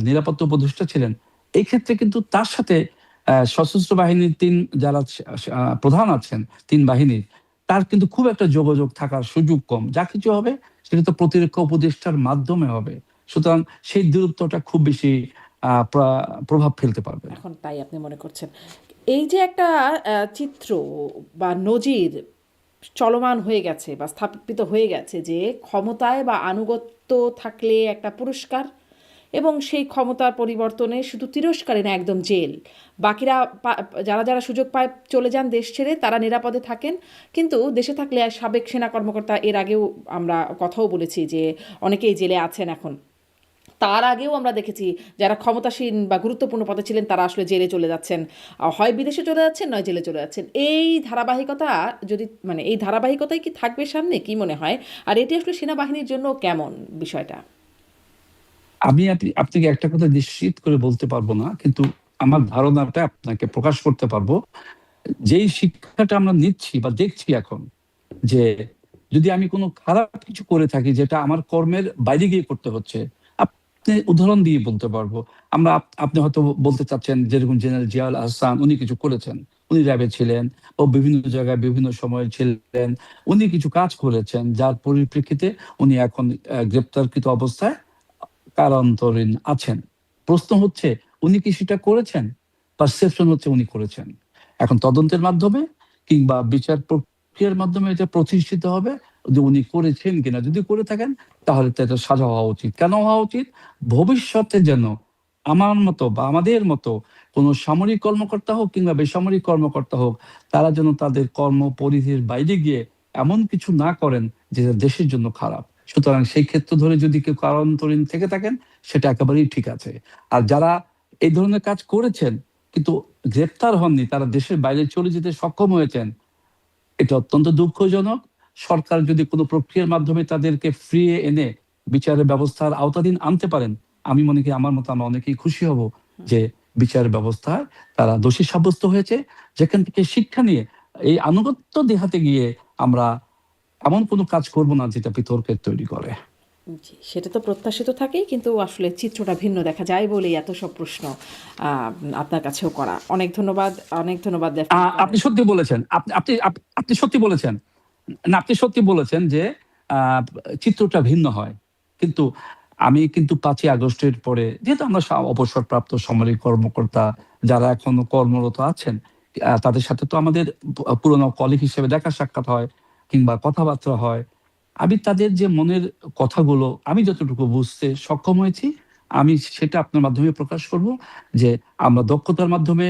নিরাপত্তা উপদেষ্টা ছিলেন, এই ক্ষেত্রে কিন্তু তার সাথে সশস্ত্র বাহিনীর যারা প্রধান আছেন 3 বাহিনীর, তার কিন্তু খুব একটা যোগাযোগ থাকার সুযোগ কম। যা কিছু হবে সেটা তো প্রতিরক্ষা উপদেষ্টার মাধ্যমে হবে। সুতরাং সেই দূরত্বটা খুব বেশি প্রভাব ফেলতে পারবে না। এখন তাই আপনি মনে করছেন? এই যে একটা চিত্র বা নজির চলমান হয়ে গেছে বা স্থাপিত হয়ে গেছে, যে ক্ষমতায় বা আনুগত্য থাকলে একটা পুরস্কার, এবং সেই ক্ষমতার পরিবর্তনে শুধু তিরস্কারই না, একদম জেল। বাকিরা যারা যারা সুযোগ পায় চলে যান দেশ ছেড়ে, তারা নিরাপদে থাকেন। কিন্তু দেশে থাকলে সাবেক সেনা কর্মকর্তা, এর আগেও আমরা কথাও বলেছি যে অনেকেই জেলে আছেন এখন, তার আগেও আমরা দেখেছি যারা ক্ষমতাসীন বা গুরুত্বপূর্ণ পদে ছিলেন তারা আসলে জেলে চলে যাচ্ছেন, হয় বিদেশে চলে যাচ্ছেন, নয় জেলে চলে যাচ্ছেন। এই ধারাবাহিকতা যদি, মানে এই ধারাবাহিকতাই কি থাকবে সামনে, কি মনে হয়? আর এটি আসলে সেনাবাহিনীর জন্য কেমন বিষয়টা? আমি আপনাকে একটা কথা নিশ্চিত করে বলতে পারবো না, কিন্তু আমার ধারণাটা আপনাকে প্রকাশ করতে পারবো। যেই শিক্ষাটা আমরা নিচ্ছি বা দেখছি এখন, যে যদি আমি কোনো খারাপ কিছু করে থাকি যেটা আমার কর্মের বাইরে গিয়ে করতে হচ্ছে, আপনি উদাহরণ দিয়ে বলতে পারবো। আপনি হয়তো বলতে চাচ্ছেন, যেরকম জেনারেল জিয়াউল আহসান, উনি কিছু করেছেন, উনি র্যাবে ছিলেন ও বিভিন্ন জায়গায় বিভিন্ন সময়ে ছিলেন, উনি কিছু কাজ করেছেন যার পরিপ্রেক্ষিতে উনি এখন গ্রেপ্তারকৃত অবস্থায় কারান্তরীণ আছেন। প্রশ্ন হচ্ছে, উনি কি সেটা করেছেন? পারসেপশন হচ্ছে উনি করেছেন। এখন তদন্তের মাধ্যমে কিংবা বিচার প্রক্রিয়ার মাধ্যমে এটা প্রতিষ্ঠিত হবে যে উনি করেছেন কিনা। যদি করে থাকেন, তাহলে তো এটা সাজা হওয়া উচিত। কেন হওয়া উচিত? ভবিষ্যতে যেন আমার মতো বা আমাদের মতো কোনো সামরিক কর্মকর্তা হোক কিংবা বেসামরিক কর্মকর্তা হোক, তারা যেন তাদের কর্ম পরিধির বাইরে গিয়ে এমন কিছু না করেন যেটা দেশের জন্য খারাপ। সুতরাং সেই ক্ষেত্র ধরে যদি কেউ কারান্তরীণ থেকে থাকেন, সেটা একেবারেই ঠিক আছে। আর যারা এই ধরনের কাজ করেছেন কিন্তু গ্রেপ্তার হননি, তারা দেশের বাইরে চলে যেতে সক্ষম হয়েছেন, এটা অত্যন্ত দুঃখজনক। সরকার যদি কোনো প্রক্রিয়ার মাধ্যমে তাদেরকে ফিরিয়ে এনে বিচারের ব্যবস্থার আওতাধীন আনতে পারেন, আমি মনে করি, আমার মতো আমরা অনেকেই খুশি হব যে বিচার ব্যবস্থায় তারা দোষী সাব্যস্ত হয়েছে, যেখান থেকে শিক্ষা নিয়ে এই আনুগত্য দেখাতে গিয়ে আমরা এমন কোনো কাজ করব না যেটা বিতর্কের তৈরি করে। জি, সেটা তো প্রত্যাশিত থাকেই, কিন্তু আসলে চিত্রটা ভিন্ন দেখা যায় বলেই এত সব প্রশ্ন আপনার কাছেও করা। অনেক ধন্যবাদ, অনেক ধন্যবাদ লেফটেন্যান্ট আপনি সত্যি বলেছেন, আপনি সত্যি বলেছেন, না আপনি সত্যি বলেছেন যে আহ, চিত্রটা ভিন্ন হয়, কিন্তু আমি কিন্তু 5ই আগস্টের পরে যেহেতু আমরা অবসরপ্রাপ্ত সামরিক কর্মকর্তা যারা এখনো কর্মরত আছেন, তাদের সাথে তো আমাদের পুরনো কলিগ হিসেবে দেখা সাক্ষাৎ হয় কিংবা কথাবার্তা হয়। আমি তাদের যে মনের কথাগুলো আমি যতটুকু বুঝতে সক্ষম হয়েছি, আমি সেটা আপনার মাধ্যমে প্রকাশ করব যে আমরা দক্ষতার মাধ্যমে